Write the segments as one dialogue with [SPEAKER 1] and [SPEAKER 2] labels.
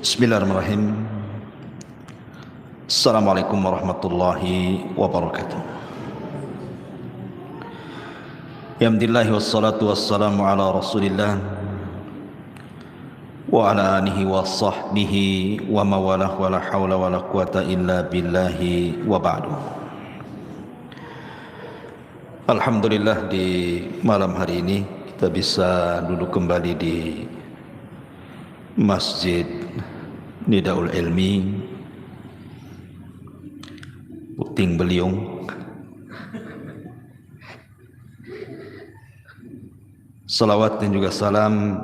[SPEAKER 1] Bismillahirrahmanirrahim. Assalamualaikum warahmatullahi wabarakatuh. Alhamdulillah wassalatu wassalamu ala Rasulillah wa ala alihi wa sahbihi wa mawalah wa la hawla wa la quwata illa billahi wa ba'du. Alhamdulillah, di malam hari ini kita bisa duduk kembali di Masjid Nidaul Ilmi Puting Beliung. Salawat dan juga salam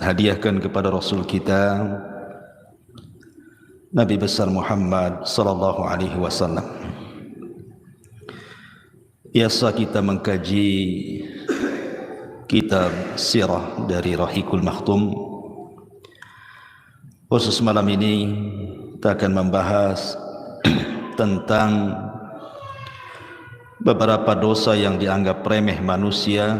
[SPEAKER 1] hadiahkan kepada Rasul kita Nabi besar Muhammad sallallahu alaihi wasallam. Biasa kita mengkaji kitab sirah dari Rahiqul Makhtum. Khusus malam ini kita akan membahas tentang beberapa dosa yang dianggap remeh manusia,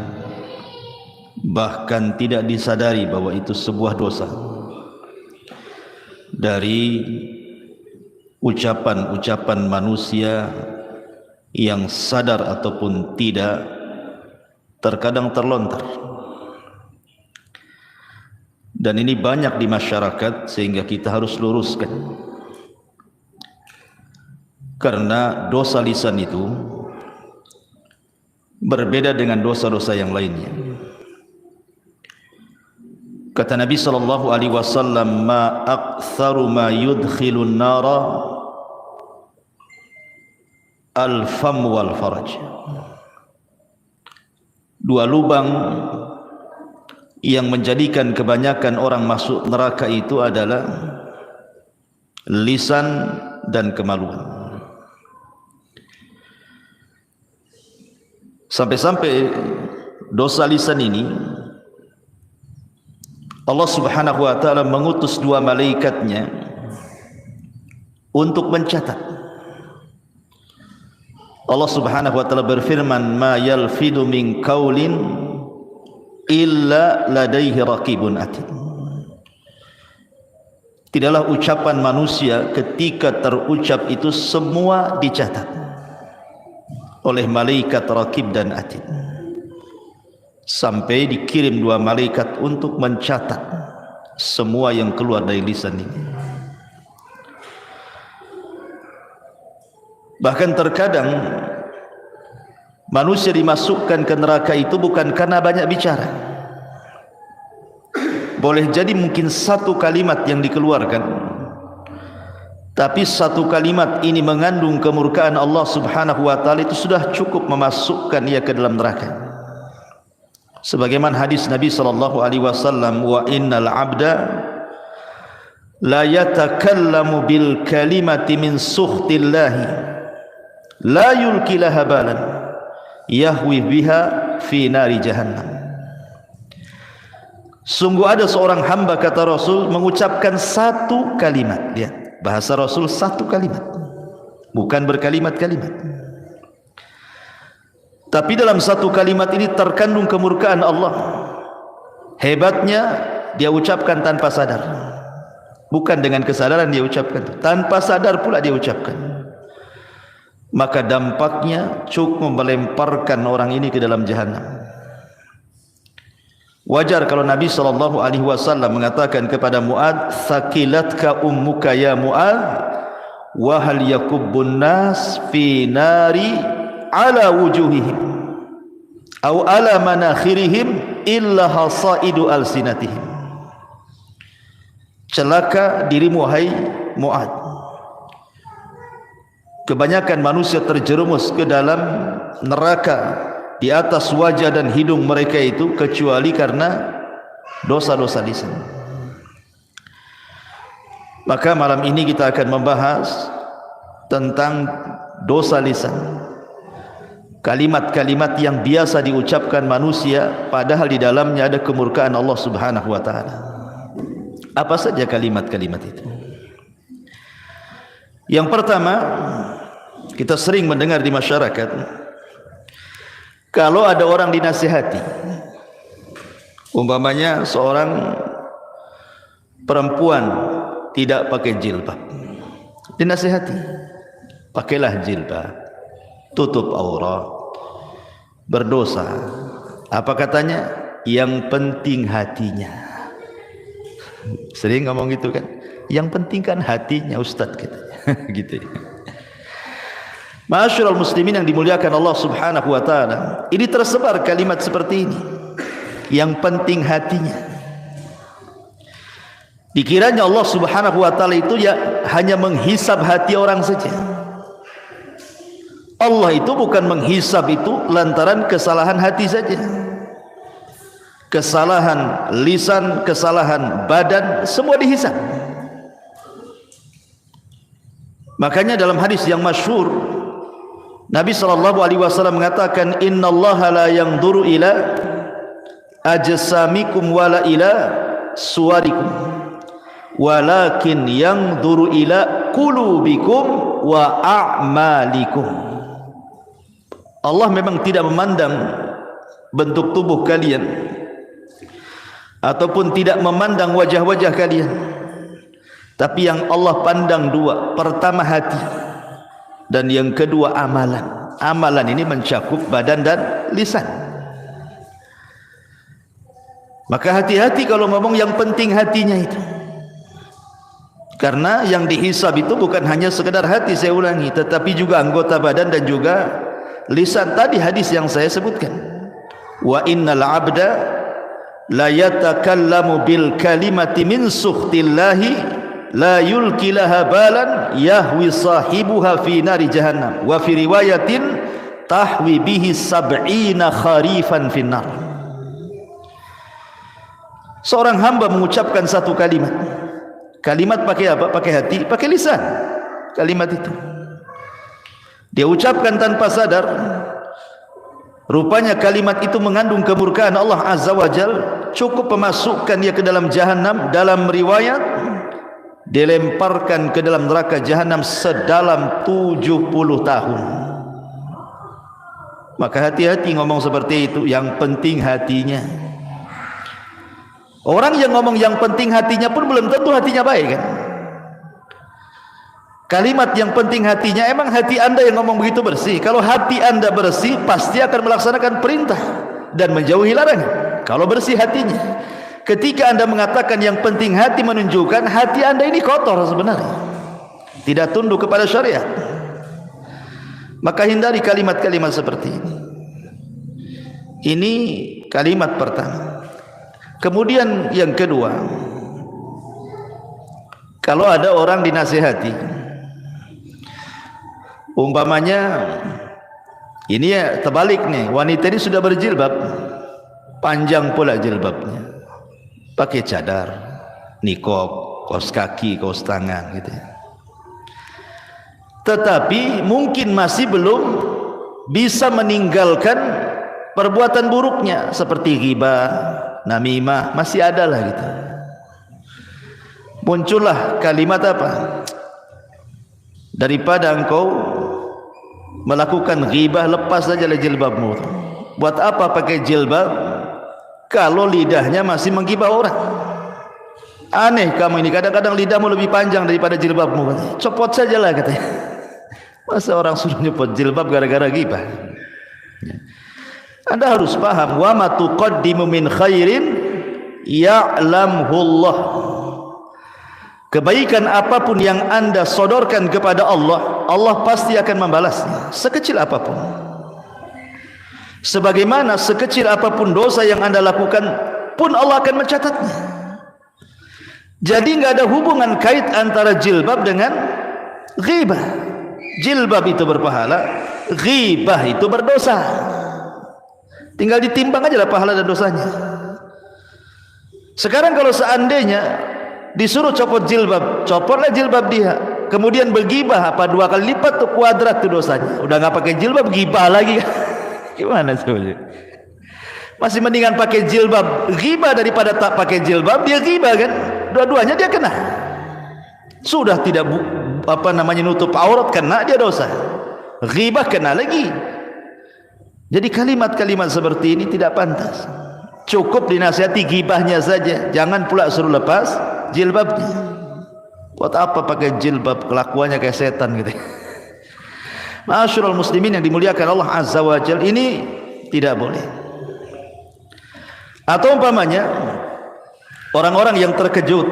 [SPEAKER 1] bahkan tidak disadari bahwa itu sebuah dosa. Dari ucapan-ucapan manusia yang sadar ataupun tidak, terkadang terlontar. Dan ini banyak di masyarakat sehingga kita harus luruskan. Karena dosa lisan itu berbeda dengan dosa-dosa yang lainnya. Kata Nabi sallallahu alaihi wasallam, "Ma aktsaru ma yudkhilun nara al-fam wal faraj." Dua lubang yang menjadikan kebanyakan orang masuk neraka itu adalah lisan dan kemaluan. Sampai-sampai dosa lisan ini Allah Subhanahu wa taala mengutus dua malaikatnya untuk mencatat. Allah Subhanahu wa taala berfirman, "Ma yalfidu min qaulin illa ladaihi raqibun atid." Tidaklah ucapan manusia ketika terucap itu semua dicatat oleh malaikat raqib dan atid, sampai dikirim dua malaikat untuk mencatat semua yang keluar dari lisan ini. Bahkan terkadang manusia dimasukkan ke neraka itu bukan karena banyak bicara. Boleh jadi mungkin satu kalimat yang dikeluarkan, tapi satu kalimat ini mengandung kemurkaan Allah Subhanahu wa taala, itu sudah cukup memasukkan ia ke dalam neraka. Sebagaimana hadis Nabi sallallahu alaihi wasallam, "Wa innal 'abda la yatakallamu bil kalimati min sukhtillahi la yulki laha balan yahwi biha fi nari jahannam." Sungguh ada seorang hamba, kata Rasul, mengucapkan satu kalimat. Lihat, bahasa Rasul satu kalimat, bukan berkalimat-kalimat. Tapi dalam satu kalimat ini terkandung kemurkaan Allah. Hebatnya, dia ucapkan tanpa sadar. Bukan dengan kesadaran dia ucapkan, tanpa sadar pula dia ucapkan. Maka dampaknya cukup melemparkan orang ini ke dalam jahannam. Wajar kalau Nabi sallallahu alaihi wasallam mengatakan kepada Mu'ad, "Thaqilatka ummuka ya Mu'ad, wa hal yakubbun nas fi nari ala wujuhihim aw ala manakhirihim illa hasaidu alsinatihim." Celaka dirimu hai Mu'ad, kebanyakan manusia terjerumus ke dalam neraka di atas wajah dan hidung mereka itu kecuali karena dosa-dosa lisan. Maka malam ini kita akan membahas tentang dosa lisan. Kalimat-kalimat yang biasa diucapkan manusia padahal di dalamnya ada kemurkaan Allah Subhanahu wa taala. Apa saja kalimat-kalimat itu? Yang pertama, kita sering mendengar di masyarakat, kalau ada orang dinasihati, umpamanya seorang perempuan tidak pakai jilbab. Dinasihati, pakailah jilbab, tutup aurat, berdosa. Apa katanya? Yang penting hatinya. Sering ngomong gitu kan? Yang penting kan hatinya Ustadz katanya. Gitu. Ma'asyiral muslimin yang dimuliakan Allah Subhanahu wa taala, ini tersebar kalimat seperti ini. Yang penting hatinya. Dikiranya Allah Subhanahu wa taala itu ya hanya menghisab hati orang saja. Allah itu bukan menghisab itu lantaran kesalahan hati saja. Kesalahan lisan, kesalahan badan, semua dihisab. Makanya dalam hadis yang masyhur Nabi SAW mengatakan, innallaha la yanzuru ila ajsamikum wala ila suwarikum walakin yanzuru ila qulubikum wa a'malikum. Allah memang tidak memandang bentuk tubuh kalian ataupun tidak memandang wajah-wajah kalian, tapi yang Allah pandang dua. Pertama hati, dan yang kedua amalan. Amalan ini mencakup badan dan lisan. Maka hati-hati kalau ngomong yang penting hatinya itu. Karena yang dihisab itu bukan hanya sekedar hati, saya ulangi, tetapi juga anggota badan dan juga lisan. Tadi hadis yang saya sebutkan, wa innal abda la yatakallamu bil kalimati min sukhtillahi la yulki laha balan yahwi sahibuha fi nari jahannam wa fi riwayatin tahwi bihi sab'ina kharifan finnar. Seorang hamba mengucapkan satu kalimat. Kalimat pakai apa? Pakai hati, pakai lisan. Kalimat itu dia ucapkan tanpa sadar. Rupanya kalimat itu mengandung kemurkaan Allah Azza wa Jal, cukup memasukkan dia ke dalam jahannam. Dalam riwayat dilemparkan ke dalam neraka jahanam sedalam 70 tahun. Maka hati-hati ngomong seperti itu. Yang penting hatinya. Orang yang ngomong yang penting hatinya pun belum tentu hatinya baik kan. Kalimat yang penting hatinya, emang hati anda yang ngomong begitu bersih? Kalau hati anda bersih, pasti akan melaksanakan perintah dan menjauhi larangan. Kalau bersih hatinya. Ketika anda mengatakan yang penting hati, menunjukkan hati anda ini kotor sebenarnya, tidak tunduk kepada syariat. Maka hindari kalimat-kalimat seperti ini. Ini kalimat pertama. Kemudian yang kedua, kalau ada orang dinasihati, umpamanya ini ya terbalik nih, wanita ini sudah berjilbab, panjang pula jilbabnya, pakai cadar, nikob, kaos kaki, kaos tangan gitu ya. Tetapi mungkin masih belum bisa meninggalkan perbuatan buruknya seperti ghibah, namimah, masih ada lah gitu. Muncullah kalimat apa? Daripada engkau melakukan ghibah, lepas saja jilbabmu. Buat apa pakai jilbab kalau lidahnya masih menggibah orang? Aneh kamu ini, kadang-kadang lidahmu lebih panjang daripada jilbabmu. Copot sajalah katanya. Masa orang suruh nyopot jilbab gara-gara ghibah? Anda harus paham, wa ma tuqaddimu min khairin ya'lamhu Allah. Kebaikan apapun yang anda sodorkan kepada Allah, Allah pasti akan membalasnya, sekecil apapun. Sebagaimana sekecil apapun dosa yang anda lakukan pun Allah akan mencatatnya. Jadi nggak ada hubungan kait antara jilbab dengan ghibah. Jilbab itu berpahala, ghibah itu berdosa. Tinggal ditimbang aja lah pahala dan dosanya. Sekarang kalau seandainya disuruh copot jilbab, copotlah jilbab dia, kemudian bergibah, apa 2 kali lipat tuh, kuadrat tuh dosanya. Udah nggak pakai jilbab, gibah lagi. Gimana sebenarnya? Masih mendingan pakai jilbab ghibah daripada tak pakai jilbab, dia ghibah kan? Dua-duanya dia kena. Sudah tidak nutup aurat, kena dia dosa. Ghibah kena lagi. Jadi kalimat-kalimat seperti ini tidak pantas. Cukup dinasihati ghibahnya saja, jangan pula suruh lepas jilbabnya. Buat apa pakai jilbab, kelakuannya kayak setan gitu. Ma'asyiral muslimin yang dimuliakan Allah Azza wa Jalla, ini tidak boleh. Atau umpamanya orang-orang yang terkejut,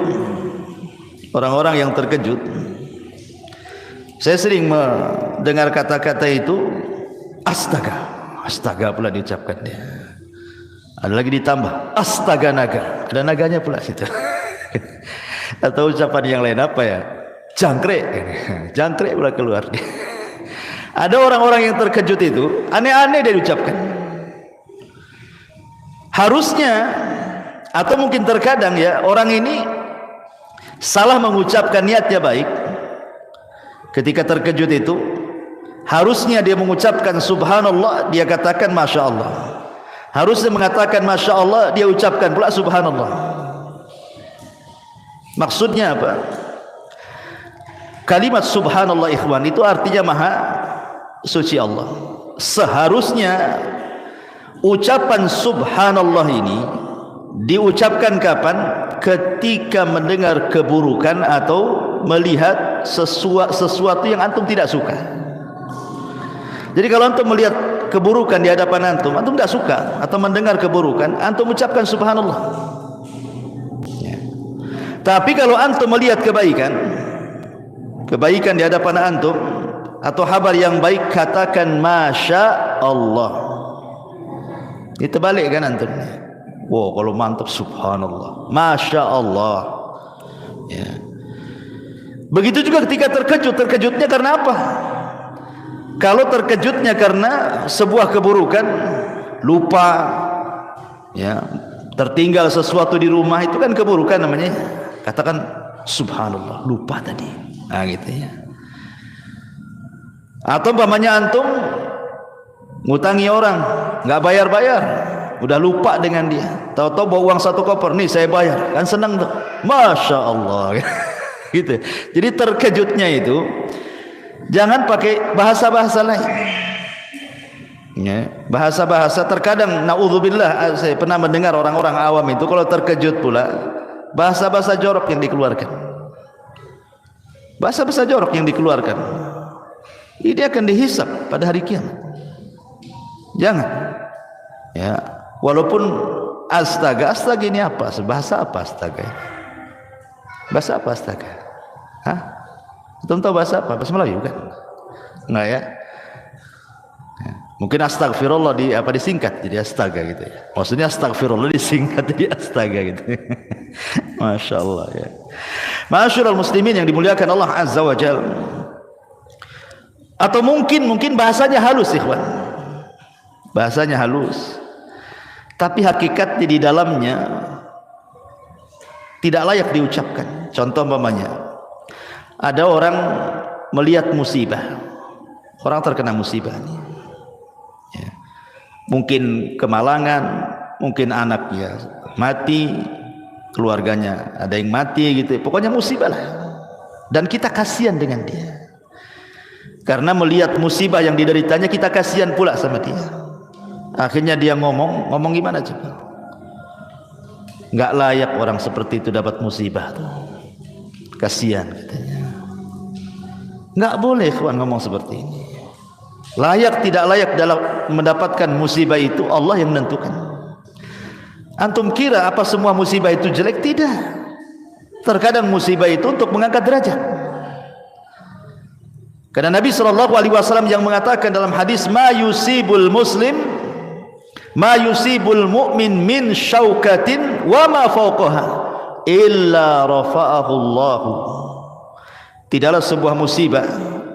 [SPEAKER 1] saya sering mendengar kata-kata itu, astaga pula diucapkan dia. Ada lagi ditambah, astaga naga, ada naganya pula situ. Atau ucapan yang lain apa ya, jangkrik pula keluar. Ada orang-orang yang terkejut itu aneh-aneh dia ucapkan. Harusnya, atau mungkin terkadang ya, orang ini salah mengucapkan niatnya baik. Ketika terkejut itu harusnya dia mengucapkan subhanallah, dia katakan masya Allah. Harusnya mengatakan masya Allah, dia ucapkan pula subhanallah. Maksudnya apa? Kalimat subhanallah ikhwan itu artinya maha suci Allah. Seharusnya ucapan subhanallah ini diucapkan kapan? Ketika mendengar keburukan atau melihat sesuatu yang antum tidak suka. Jadi kalau antum melihat keburukan di hadapan antum tidak suka, atau mendengar keburukan, antum ucapkan subhanallah ya. Tapi kalau antum melihat kebaikan di hadapan antum atau kabar yang baik, katakan masya Allah. Itu balik kan antum. Wow, kalau mantap subhanallah, masya Allah ya. Begitu juga ketika terkejutnya karena apa? Kalau terkejutnya karena sebuah keburukan, lupa ya, tertinggal sesuatu di rumah, itu kan keburukan namanya. Katakan subhanallah, lupa tadi. Nah gitu ya. Atau umpamanya antum ngutangi orang, nggak bayar-bayar, udah lupa dengan dia, tahu-tahu bawa uang 1 koper, nih saya bayar, kan senang tuh, masya Allah. Gitu. Jadi terkejutnya itu jangan pakai bahasa-bahasa lain ya. Bahasa-bahasa terkadang naudzubillah, saya pernah mendengar orang-orang awam itu kalau terkejut pula bahasa-bahasa jorok yang dikeluarkan. Bahasa-bahasa jorok yang dikeluarkan ini akan dihisab pada hari kiamat. Jangan ya, walaupun astaga ini apa? Bahasa apa astaga? Bahasa apa astaga? Hah? Tahu bahasa apa? Bahasa Melayu kan? Enggak ya? Ya. Mungkin astagfirullah disingkat jadi astaga gitu ya. Maksudnya astagfirullah disingkat jadi astaga gitu. Masya Allah ya. Ma'asyiral muslimin yang dimuliakan Allah Azza wa Jalla. Atau mungkin bahasanya halus ikhwan. Bahasanya halus. Tapi hakikatnya di dalamnya tidak layak diucapkan. Contoh umpamanya, ada orang melihat musibah, orang terkena musibah ya. Mungkin kemalangan, mungkin anaknya mati, keluarganya ada yang mati gitu, pokoknya musibah lah. Dan kita kasihan dengan dia, karena melihat musibah yang dideritanya kita kasihan pula sama dia. Akhirnya dia ngomong gimana coba? Nggak layak orang seperti itu dapat musibah tuh. Kasihan katanya. Nggak boleh kawan ngomong seperti ini. Layak tidak layak dalam mendapatkan musibah itu Allah yang menentukan. Antum kira apa semua musibah itu jelek? Tidak. Terkadang musibah itu untuk mengangkat derajat. Karena Nabi SAW yang mengatakan dalam hadis, ma yusibul mu'min min syaukatin wa ma fawqaha illa rafa'ahu Allah. Tidaklah sebuah musibah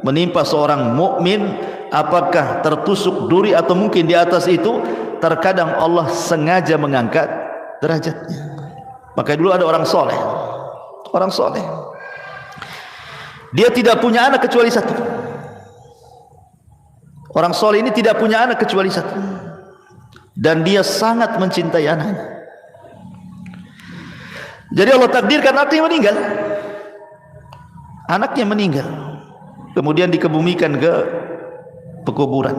[SPEAKER 1] menimpa seorang mukmin, apakah tertusuk duri atau mungkin di atas itu, terkadang Allah sengaja mengangkat derajatnya. Maka dulu ada orang soleh, dia tidak punya anak kecuali satu. Orang soleh ini tidak punya anak kecuali satu, dan dia sangat mencintai anaknya. Jadi Allah takdirkan anaknya meninggal, kemudian dikebumikan ke pekuburan.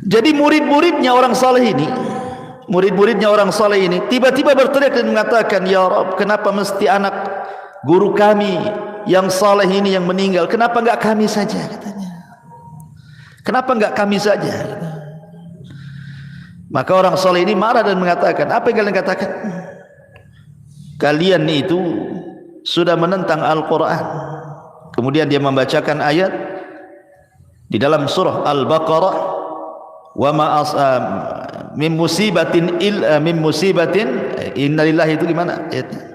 [SPEAKER 1] Jadi murid-muridnya orang saleh ini tiba-tiba berteriak dan mengatakan, ya Rabb, kenapa mesti anak guru kami yang saleh ini yang meninggal, kenapa enggak kami saja, katanya. Kenapa enggak kami saja? Maka orang saleh ini marah dan mengatakan, apa yang kalian katakan? Kalian itu sudah menentang Al-Quran. Kemudian dia membacakan ayat di dalam surah Al-Baqarah, wa ma min musibatin innalillahi, itu gimana ayatnya?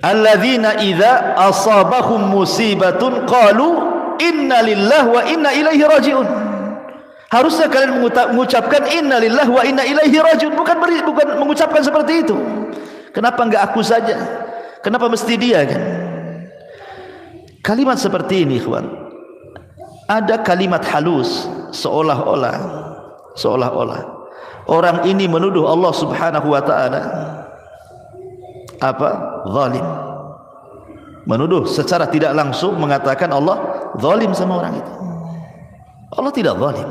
[SPEAKER 1] Alladzina idza asabahum musibatun qalu innalillahi wa inna ilaihi rajiun. Harusnya kalian mengucapkan innalillahi wa inna ilaihi rajiun, bukan mengucapkan seperti itu. Kenapa enggak aku saja? Kenapa mesti dia, kan? Kalimat seperti ini, ikhwan, ada kalimat halus, seolah-olah orang ini menuduh Allah Subhanahu wa ta'ala apa? Zalim. Menuduh secara tidak langsung, mengatakan Allah zalim sama orang itu. Allah tidak zalim.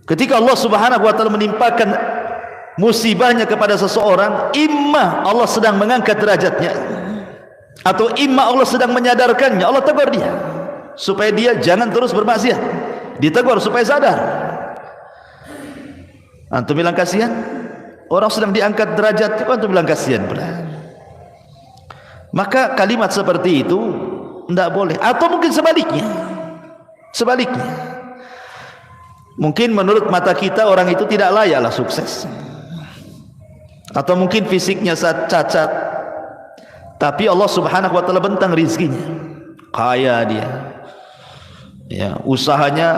[SPEAKER 1] Ketika Allah Subhanahu wa ta'ala menimpakan musibahnya kepada seseorang, imma Allah sedang mengangkat derajatnya, atau imma Allah sedang menyadarkannya. Allah tegur dia supaya dia jangan terus bermaksiat, ditegur supaya sadar. Antum bilang kasihan, orang sedang diangkat derajat, antum bilang kasihan pula. Maka kalimat seperti itu tidak boleh. Atau mungkin sebaliknya, mungkin menurut mata kita orang itu tidak layaklah sukses, atau mungkin fisiknya cacat, tapi Allah Subhanahu wa ta'ala bentang rizkinya, kaya dia, ya, usahanya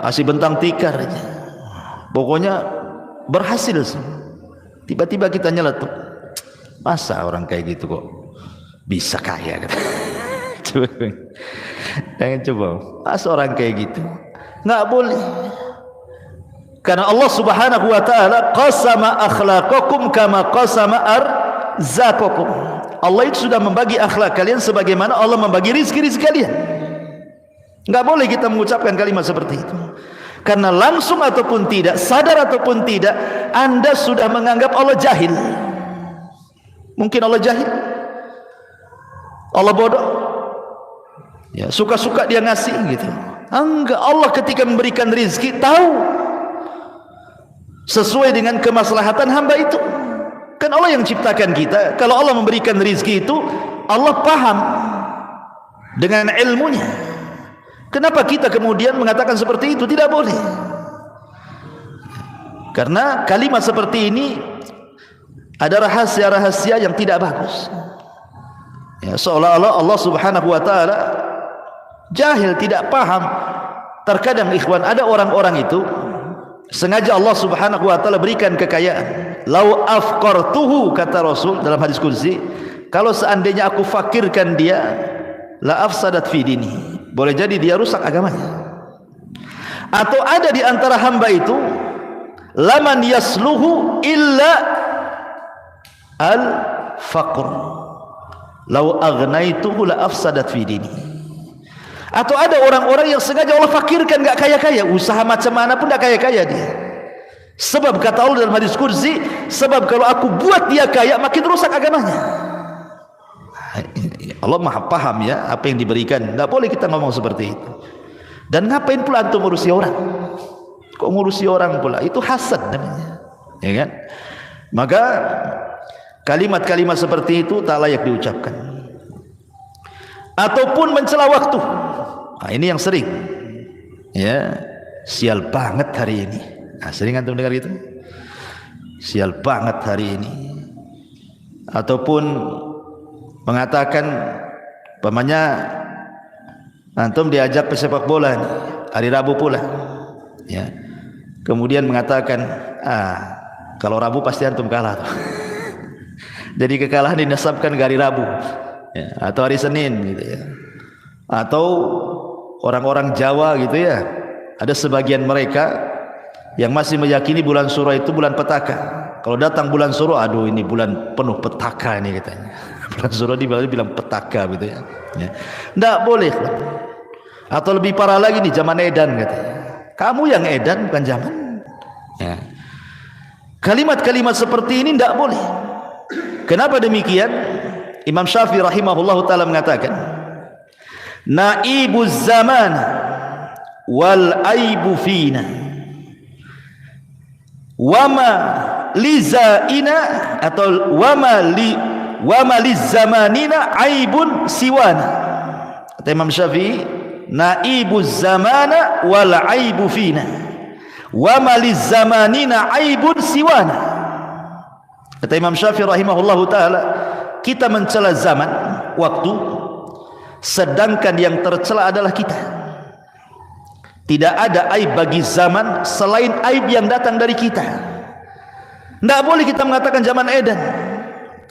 [SPEAKER 1] masih bentang tikar aja, pokoknya berhasil. Tiba-tiba kita nyeletuk, masa orang kayak gitu kok bisa kaya, kata. Coba, masa orang kayak gitu? Nggak boleh. Karena Allah Subhanahu wa ta'ala qasama akhlaqakum kama qasama arzaqakum. Allah itu sudah membagi akhlak kalian sebagaimana Allah membagi rizki-rizki kalian. Enggak boleh kita mengucapkan kalimat seperti itu. Karena langsung ataupun tidak, sadar ataupun tidak, Anda sudah menganggap Allah jahil. Mungkin Allah jahil, Allah bodoh, ya, suka-suka dia ngasih gitu. Enggak, Allah ketika memberikan rizki tahu sesuai dengan kemaslahatan hamba itu. Kan Allah yang ciptakan kita. Kalau Allah memberikan rizki itu, Allah paham dengan ilmunya. Kenapa kita kemudian mengatakan seperti itu? Tidak boleh. Karena kalimat seperti ini ada rahasia-rahasia yang tidak bagus, ya, seolah-olah Allah Subhanahu wa ta'ala jahil, tidak paham. Terkadang ikhwan, ada orang-orang itu sengaja Allah Subhanahu wa ta'ala berikan kekayaan. Lau afqartuhu, kata Rasul dalam hadis qudsi, kalau seandainya aku fakirkan dia, la afsadat fi dini, boleh jadi dia rusak agamanya. Atau ada di antara hamba itu, laman yasluhu illa al faqr, lau agnaituhu la afsadat fi dini. Atau ada orang-orang yang sengaja Allah fakirkan, enggak kaya-kaya, usaha macam mana pun enggak kaya-kaya dia. Sebab kata Allah dalam hadis qudsi, sebab kalau aku buat dia kaya makin rusak agamanya. Allah maha paham ya apa yang diberikan. Enggak boleh kita ngomong seperti itu. Dan ngapain pula antum ngurusi orang? Kok ngurusi orang pula? Itu hasad namanya, ya kan? Maka kalimat-kalimat seperti itu tak layak diucapkan. Ataupun mencela waktu. Nah, ini yang sering, ya, sial banget hari ini. Nah, sering antum dengar gitu? Sial banget hari ini. Ataupun mengatakan, umpamanya antum diajak pesepak bola nih, hari Rabu pula, ya, kemudian mengatakan, kalau Rabu pasti antum kalah tuh. Jadi kekalahan dinasabkan ke hari Rabu, ya, atau hari Senin gitu ya. Atau orang-orang Jawa gitu ya, ada sebagian mereka yang masih meyakini bulan Suro itu bulan petaka. Kalau datang bulan Suro, aduh ini bulan penuh petaka ini katanya. Bulan Suro dibilang petaka gitu ya. Tidak boleh. Atau lebih parah lagi nih, zaman edan katanya. Kamu yang edan bukan zaman. Ya. Kalimat-kalimat seperti ini tidak boleh. Kenapa demikian? Imam Syafi'i rahimahullahu ta'ala mengatakan, naibuz zaman wal aibu fina wama lizaina atau wama lizamanina aibun siwana. Kata Imam Syafi'i, naibuz zamana wal aibu fina wama lizamanina aibun siwana. Kata Imam Syafi'i rahimahullahu ta'ala, kita mencela zaman, waktu, sedangkan yang tercela adalah kita. Tidak ada aib bagi zaman selain aib yang datang dari kita. Tidak boleh kita mengatakan zaman edan.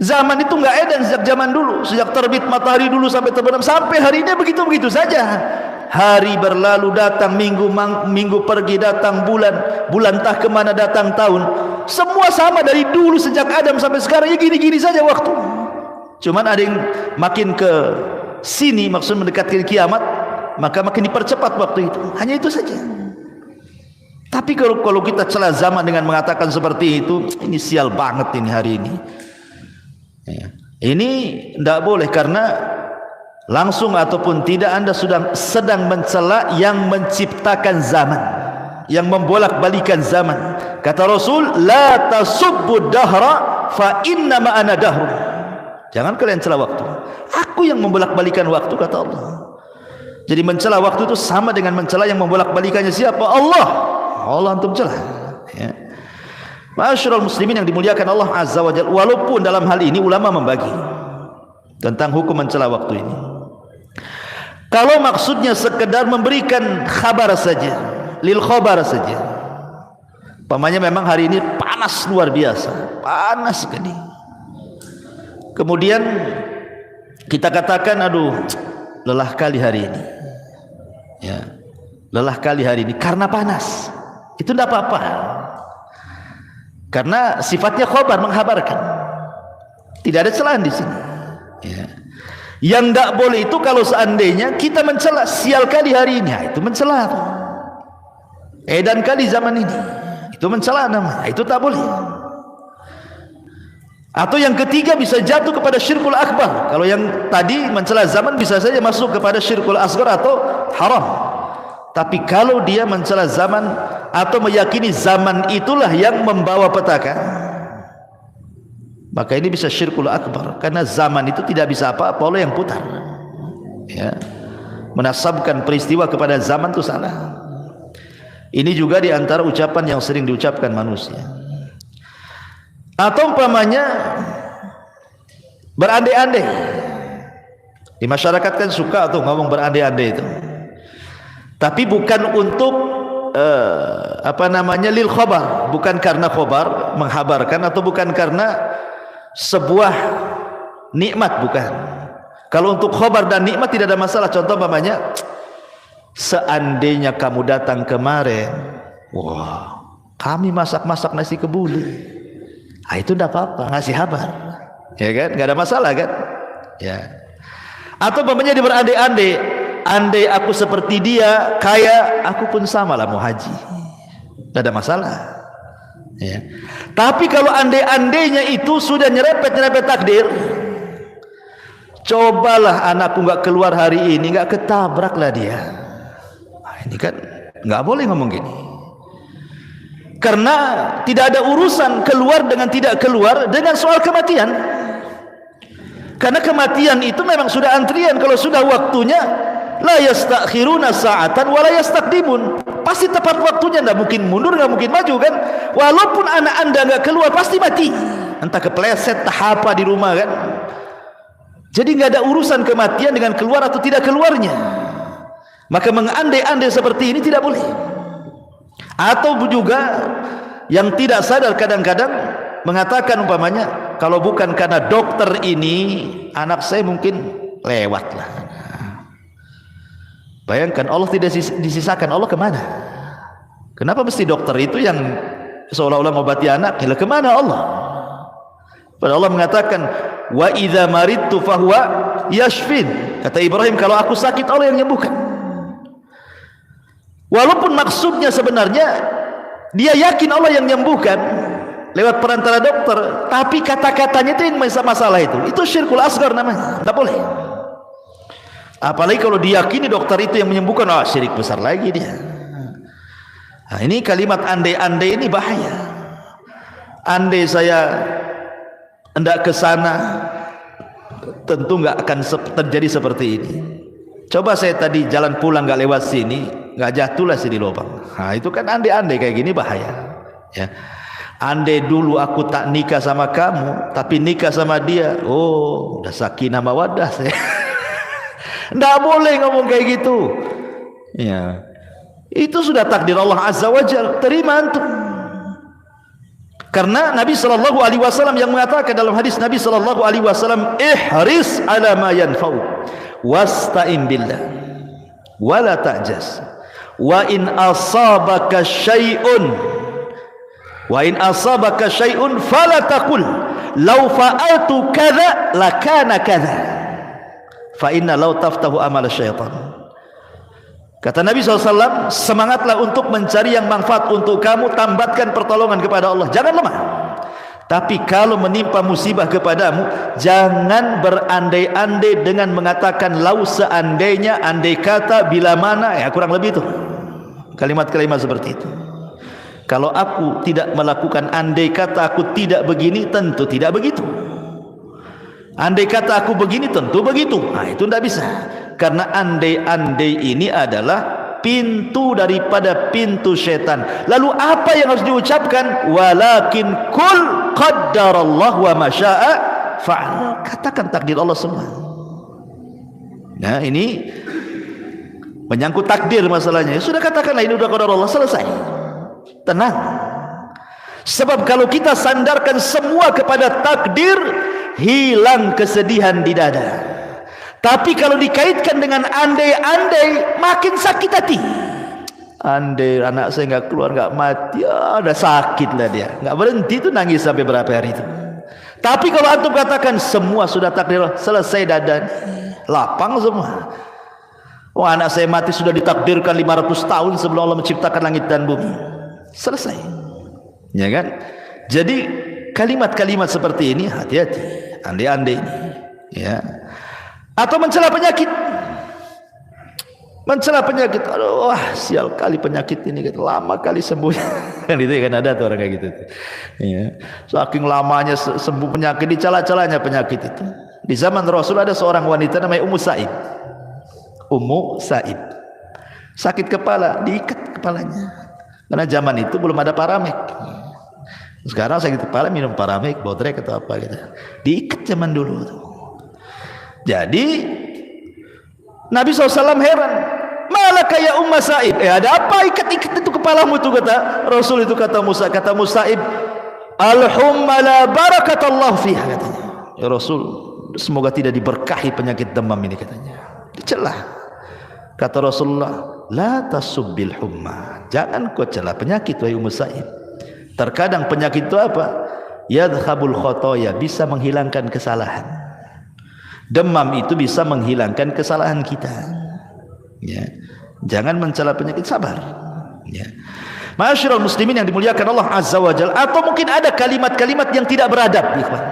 [SPEAKER 1] Zaman itu enggak edan sejak zaman dulu, sejak terbit matahari dulu sampai terbenam, sampai hari ini begitu-begitu saja. Hari berlalu datang, minggu pergi datang, bulan entah kemana datang, tahun, semua sama dari dulu sejak Adam sampai sekarang. Ya gini-gini saja waktu. Cuman ada yang makin ke sini, maksud mendekatkan kiamat, maka makin dipercepat waktu itu. Hanya itu saja. Tapi kalau kita celah zaman dengan mengatakan seperti itu, ini sial banget ini hari ini. Ini tidak boleh, karena langsung ataupun tidak Anda sedang mencela yang menciptakan zaman, yang membolak-balikan zaman. Kata Rasul, la tasubbu dahra fa inna ma ana dahru. Jangan kalian cela waktu, aku yang membolak-balikan waktu, kata Allah. Jadi mencela waktu itu sama dengan mencela yang membolak-balikannya siapa? Allah. Allah antum celah, ya. Ma'asyiral muslimin yang dimuliakan Allah Azza wa Jalla. Walaupun dalam hal ini ulama membagi tentang hukum mencela waktu ini. Kalau maksudnya sekedar memberikan kabar saja, lil khabar saja, umpamanya memang hari ini panas luar biasa, panas sekali, kemudian kita katakan, aduh lelah kali hari ini, ya, lelah kali hari ini karena panas, itu tidak apa-apa, karena sifatnya khabar, menghabarkan, tidak ada celahan di sini, ya. Yang tidak boleh itu kalau seandainya kita mencela, sial kali hari ini, itu mencela, edan kali zaman ini, itu mencela namanya, itu tak boleh. Atau yang ketiga bisa jatuh kepada syirkul akbar. Kalau yang tadi mencela zaman bisa saja masuk kepada syirkul asghar atau haram. Tapi kalau dia mencela zaman atau meyakini zaman itulah yang membawa petaka, maka ini bisa syirkul akbar, karena zaman itu tidak bisa apa-apa oleh yang putar, ya. Menasabkan peristiwa kepada zaman itu salah. Ini juga diantara ucapan yang sering diucapkan manusia. Atau umpamanya berandai-andai. Di masyarakat kan suka tuh ngomong berandai-andai itu, tapi bukan untuk lil khabar, bukan karena khabar menghabarkan, atau bukan karena sebuah nikmat, bukan. Kalau untuk khabar dan nikmat tidak ada masalah. Contoh umpamanya, seandainya kamu datang kemarin, wah, kami masak-masak nasi kebuli, itu tidak apa-apa, ngasih kabar, ya kan, nggak ada masalah kan, ya. Atau umpamanya dia berandai-andai, andai aku seperti dia, kaya, aku pun sama lah mau haji, tidak ada masalah, ya. Tapi kalau andai-andainya itu sudah nyerepet takdir, cobalah anakku nggak keluar hari ini, nggak ketabrak lah dia. Ini kan nggak boleh ngomong gini, karena tidak ada urusan keluar dengan tidak keluar dengan soal kematian. Karena kematian itu memang sudah antrian. Kalau sudah waktunya, la yastakhiruna sa'atan wa la yastaqdimun, pasti tepat waktunya, tidak mungkin mundur, tidak mungkin maju kan. Walaupun anak anda nggak keluar, pasti mati, entah kepleset, entah apa di rumah kan. Jadi nggak ada urusan kematian dengan keluar atau tidak keluarnya. Maka mengandai-andai seperti ini tidak boleh. Atau juga yang tidak sadar kadang-kadang mengatakan umpamanya, kalau bukan karena dokter ini, anak saya mungkin lewat lah. Bayangkan, Allah tidak disisakan, Allah kemana? Kenapa mesti dokter itu yang seolah-olah mengobati anak? Gila, kemana Allah? Padahal Allah mengatakan, wa idza maridtu fahuwa yashfin. Kata Ibrahim, kalau aku sakit Allah yang menyembuhkan. Walaupun maksudnya sebenarnya dia yakin Allah yang menyembuhkan, lewat perantara dokter, tapi kata-katanya itu yang masalah itu syirkul asghar namanya, tidak boleh. Apalagi kalau diyakini dokter itu yang menyembuhkan, syirik besar lagi dia. Nah, ini kalimat andai-andai ini bahaya. Andai saya hendak ke sana, tentu nggak akan terjadi seperti ini. Coba saya tadi jalan pulang nggak lewat sini, nggak jatuhlah sini lubang. Nah, itu kan andai-andai kayak gini bahaya. Ya. Andai dulu aku tak nikah sama kamu, tapi nikah sama dia, udah sakinah mawaddah saya. Nggak boleh ngomong kayak gitu. Ya, itu sudah takdir Allah Azza wa Jalla. Terima antum. Karena Nabi sallallahu alaihi wasallam yang mengatakan dalam hadis Nabi sallallahu alaihi wasallam, ihris ala ma yanfa'u wasta'in billah wala ta'jas wa in asabaka syai'un fala taqul law fa'altu kadza lakana kadza fa inna law taftahu amal syaitan. Kata Nabi SAW, semangatlah untuk mencari yang manfaat untuk kamu, tambatkan pertolongan kepada Allah, jangan lemah. Tapi kalau menimpa musibah kepadamu, jangan berandai-andai dengan mengatakan lau seandainya, andai kata, bila mana, ya kurang lebih itu kalimat-kalimat seperti itu. Kalau aku tidak melakukan andai kata aku tidak begini, tentu tidak begitu. Andai kata aku begini, tentu begitu. Nah, itu tidak bisa. Karena andai-andai ini adalah pintu daripada pintu setan. Lalu apa yang harus diucapkan? Walakin kul qaddarallah wa masya'a fa'al. Katakan takdir Allah semua. Nah, ini menyangkut takdir masalahnya. Sudah katakanlah ini sudah qadar Allah, selesai. Tenang. Sebab kalau kita sandarkan semua kepada takdir, hilang kesedihan di dada. Tapi kalau dikaitkan dengan andai-andai, makin sakit hati. Andai anak saya nggak keluar, nggak mati, ya udah sakit lah dia, nggak berhenti itu nangis sampai berapa hari itu. Tapi kalau antum katakan semua sudah takdir, selesai dadan, lapang semua. Oh, anak saya mati sudah ditakdirkan 500 tahun sebelum Allah menciptakan langit dan bumi, selesai. Ya kan? Jadi kalimat-kalimat seperti ini hati-hati, andai-andai ini, ya. Atau mencela penyakit, aduh, sial kali penyakit ini, lama kali sembuh. Kan itu kan ada tuh orang kayak gitu. Ya. Saking lamanya sembuh penyakit, dicela-celanya penyakit itu. Di zaman Rasul ada seorang wanita namanya Ummu Sa'id. Sakit kepala, diikat kepalanya. Karena zaman itu belum ada Paramek. Sekarang sakit kepala minum Paramek, Bodrek atau apa gitu. Diikat zaman dulu tuh. Jadi Nabi SAW heran, malaka ya Ummu Sa'id, ada apa ikat-ikat itu kepalamu itu, kata Rasul itu, kata Sa'id, al-humma la barakatallah fiha, katanya. Ya Rasul, semoga tidak diberkahi penyakit demam ini, katanya. Dicelah. Kata Rasulullah, la tasubbil humma, jangan kau celah penyakit wahai Ummu Sa'id. Terkadang penyakit itu apa? Yadhabul khotoya, bisa menghilangkan kesalahan. Demam itu bisa menghilangkan kesalahan kita. Ya. Jangan mencela penyakit, sabar. Ya. Ma'asyiral muslimin yang dimuliakan Allah Azza wa Jalla. Atau mungkin ada kalimat-kalimat yang tidak beradab, ikhwan.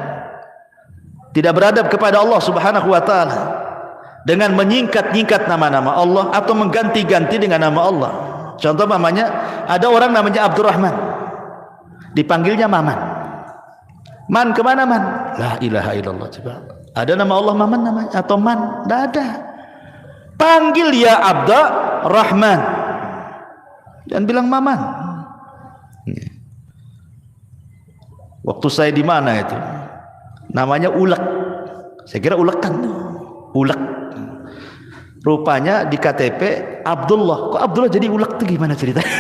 [SPEAKER 1] Tidak beradab kepada Allah Subhanahu wa taala dengan menyingkat-nyingkat nama-nama Allah atau mengganti-ganti dengan nama Allah. Contoh namanya, ada orang namanya Abdurrahman, dipanggilnya Maman. Man kemana man? La ilaha illallah. Coba. Ada nama Allah Maman namanya atau Man? Tidak ada. Panggil ya Abdurrahman dan bilang Maman. Waktu saya di mana itu? Namanya Ulek. Saya kira ulekan. Ulek. Rupanya di KTP Abdullah. Kok Abdullah jadi Ulek itu gimana ceritanya?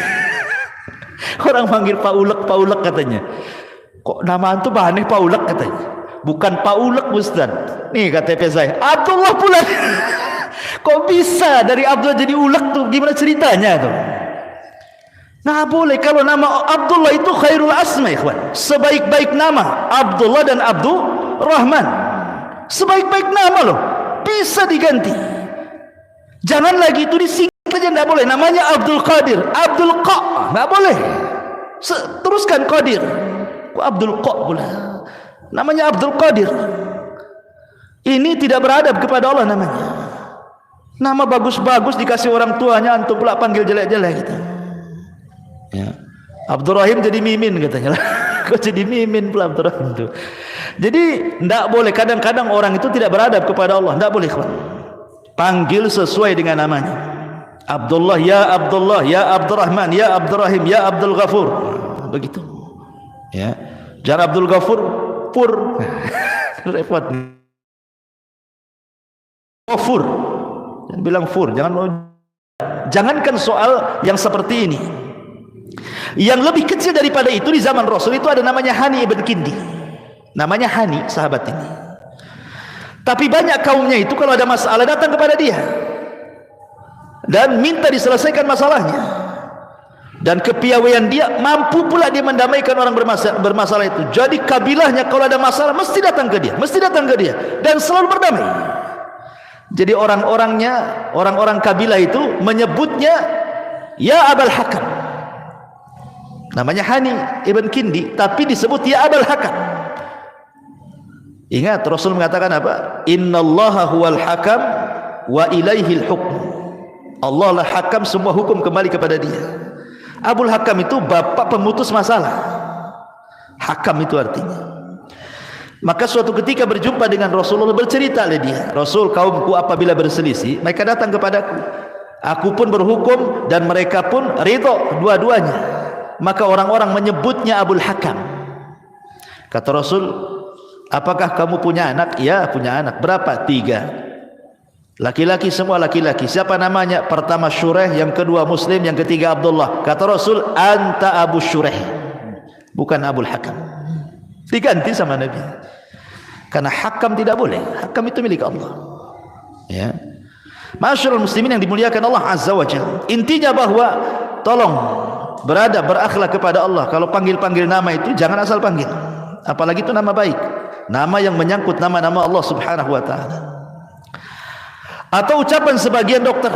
[SPEAKER 1] Orang manggil Pak Ulek katanya. Kok nama antum aneh Pak Ulek katanya. Bukan Pak Ulek Ustaz. Nih KTP saya Abdullah pula. Kok bisa dari Abdullah jadi Ulek tuh? Gimana ceritanya tuh? Nah boleh, kalau nama Abdullah itu khairul asma, ikhwan. Sebaik-baik nama Abdullah dan Abdurrahman. Sebaik-baik nama loh. Bisa diganti. Jangan lagi itu disingkat aja, enggak boleh. Namanya Abdul Qadir, Abdul Qa, enggak boleh. Teruskan Qadir. Abdul pula. Namanya Abdul Qadir. Ini tidak beradab kepada Allah namanya. Nama bagus-bagus dikasih orang tuanya, antum pula panggil jelek-jelek gitu. Ya. Abdurrahim jadi Mimin katanya. Kok jadi Mimin pula Abdurrahim itu. Jadi tidak boleh, kadang-kadang orang itu tidak beradab kepada Allah, tidak boleh. Panggil sesuai dengan namanya. Abdullah, ya Abdullah, ya Abdurrahman, ya Abdurrahim, ya Abdul Ghafur. Begitu. Ya. Jangan Abdul Ghafur pur. Repot. Ghafur. Jangan bilang fur, jangankan soal yang seperti ini. Yang lebih kecil daripada itu di zaman Rasul itu ada namanya Hani ibn Kindi. Namanya Hani, sahabat ini. Tapi banyak kaumnya itu kalau ada masalah datang kepada dia dan minta diselesaikan masalahnya. Dan kepiawaian dia mampu pula dia mendamaikan orang bermasalah itu. Jadi kabilahnya kalau ada masalah mesti datang ke dia, dan selalu berdamai. Jadi orang-orang kabilah itu menyebutnya ya Abul Hakam. Namanya Hani ibn Kindi, tapi disebut ya Abul Hakam. Ingat Rasul mengatakan apa? Innallaha huwal hakam wa ilaihil hukm. Allah lah hakam, semua hukum kembali kepada dia. Abul Hakam itu bapak pemutus masalah. Hakam itu artinya. Maka suatu ketika berjumpa dengan Rasulullah, bercerita oleh dia, Rasul, kaumku apabila berselisih mereka datang kepadaku, aku pun berhukum dan mereka pun ridho dua-duanya. Maka orang-orang menyebutnya Abul Hakam. Kata Rasul, apakah kamu punya anak? Ya, punya anak. Berapa? 3. Laki-laki, semua laki-laki. Siapa namanya? Pertama Syureh, yang kedua Muslim, yang ketiga Abdullah. Kata Rasul, anta Abu Syureh, bukan Abul Hakam. Diganti sama Nabi. Karena hakam tidak boleh. Hakam itu milik Allah. Ya. Masyarul muslimin yang dimuliakan Allah Azza wa Jalla. Intinya bahwa tolong beradab, berakhlak kepada Allah. Kalau panggil-panggil nama itu jangan asal panggil. Apalagi itu nama baik. Nama yang menyangkut nama-nama Allah Subhanahu wa taala. Atau ucapan sebagian dokter,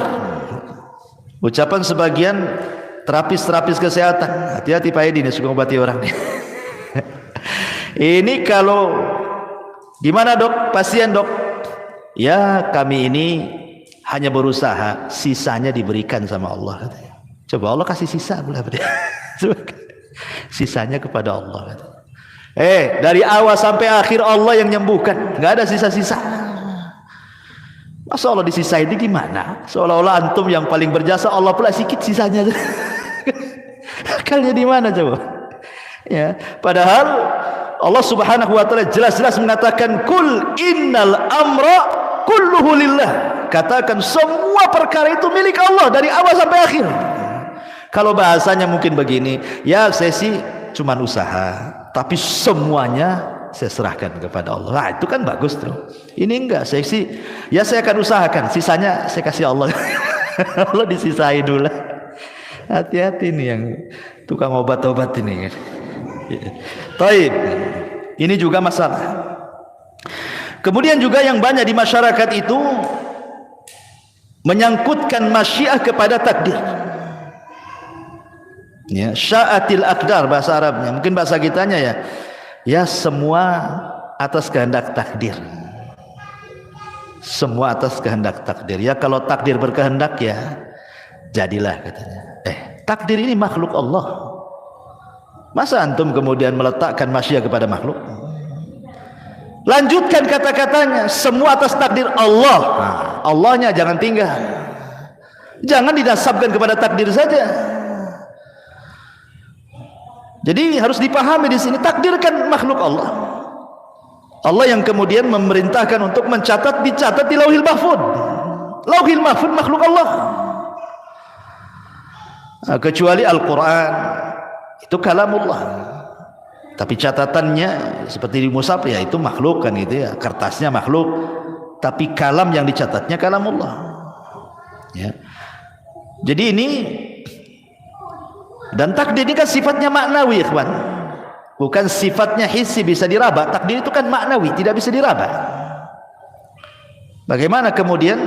[SPEAKER 1] ucapan sebagian terapis kesehatan. Hati-hati Pak Edi, suka ngobati orang nih. Ini kalau gimana dok, pasien dok? Ya kami ini hanya berusaha, sisanya diberikan sama Allah. Coba Allah kasih sisa pula. Sisanya kepada Allah. Dari awal sampai akhir Allah yang nyembuhkan, nggak ada sisa-sisa. Masa Allah disisain ini gimana? Seolah-olah antum yang paling berjasa, Allah pula sikit sisanya. Akalnya di mana coba? Ya, padahal Allah Subhanahu wa taala jelas-jelas mengatakan kul innal amra kulluhu lillah. Katakan semua perkara itu milik Allah dari awal sampai akhir. Kalau bahasanya mungkin begini, ya saya sih cuman usaha, tapi semuanya saya serahkan kepada Allah. Nah, itu kan bagus tuh. Ini enggak, saya sih ya saya akan usahakan, sisanya saya kasih Allah. Allah disisai dulu. Hati-hati nih yang tukang obat-obat ini. Taib. Ini juga masalah. Kemudian juga yang banyak di masyarakat itu menyangkutkan masyiah kepada takdir. Ya, sya'atil aqdar bahasa Arabnya. Mungkin bahasa kitanya ya semua atas kehendak takdir. Semua atas kehendak takdir. Ya kalau takdir berkehendak ya jadilah katanya. Takdir ini makhluk Allah. Masa antum kemudian meletakkan masyiah kepada makhluk? Lanjutkan kata-katanya, semua atas takdir Allah. Allahnya jangan tinggal. Jangan dinasabkan kepada takdir saja. Jadi harus dipahami di sini, takdir kan makhluk Allah. Allah yang kemudian memerintahkan untuk mencatat, dicatat di Lauhil Mahfuz. Lauhil Mahfuz makhluk Allah. Nah, kecuali Al-Quran itu kalamullah. Tapi catatannya seperti di mushaf ya itu makhluk kan gitu ya, kertasnya makhluk. Tapi kalam yang dicatatnya kalamullah. Ya. Jadi ini dan takdir ini kan sifatnya maknawi, ikhwan. Bukan sifatnya hissi bisa diraba. Takdir itu kan maknawi, tidak bisa diraba. Bagaimana kemudian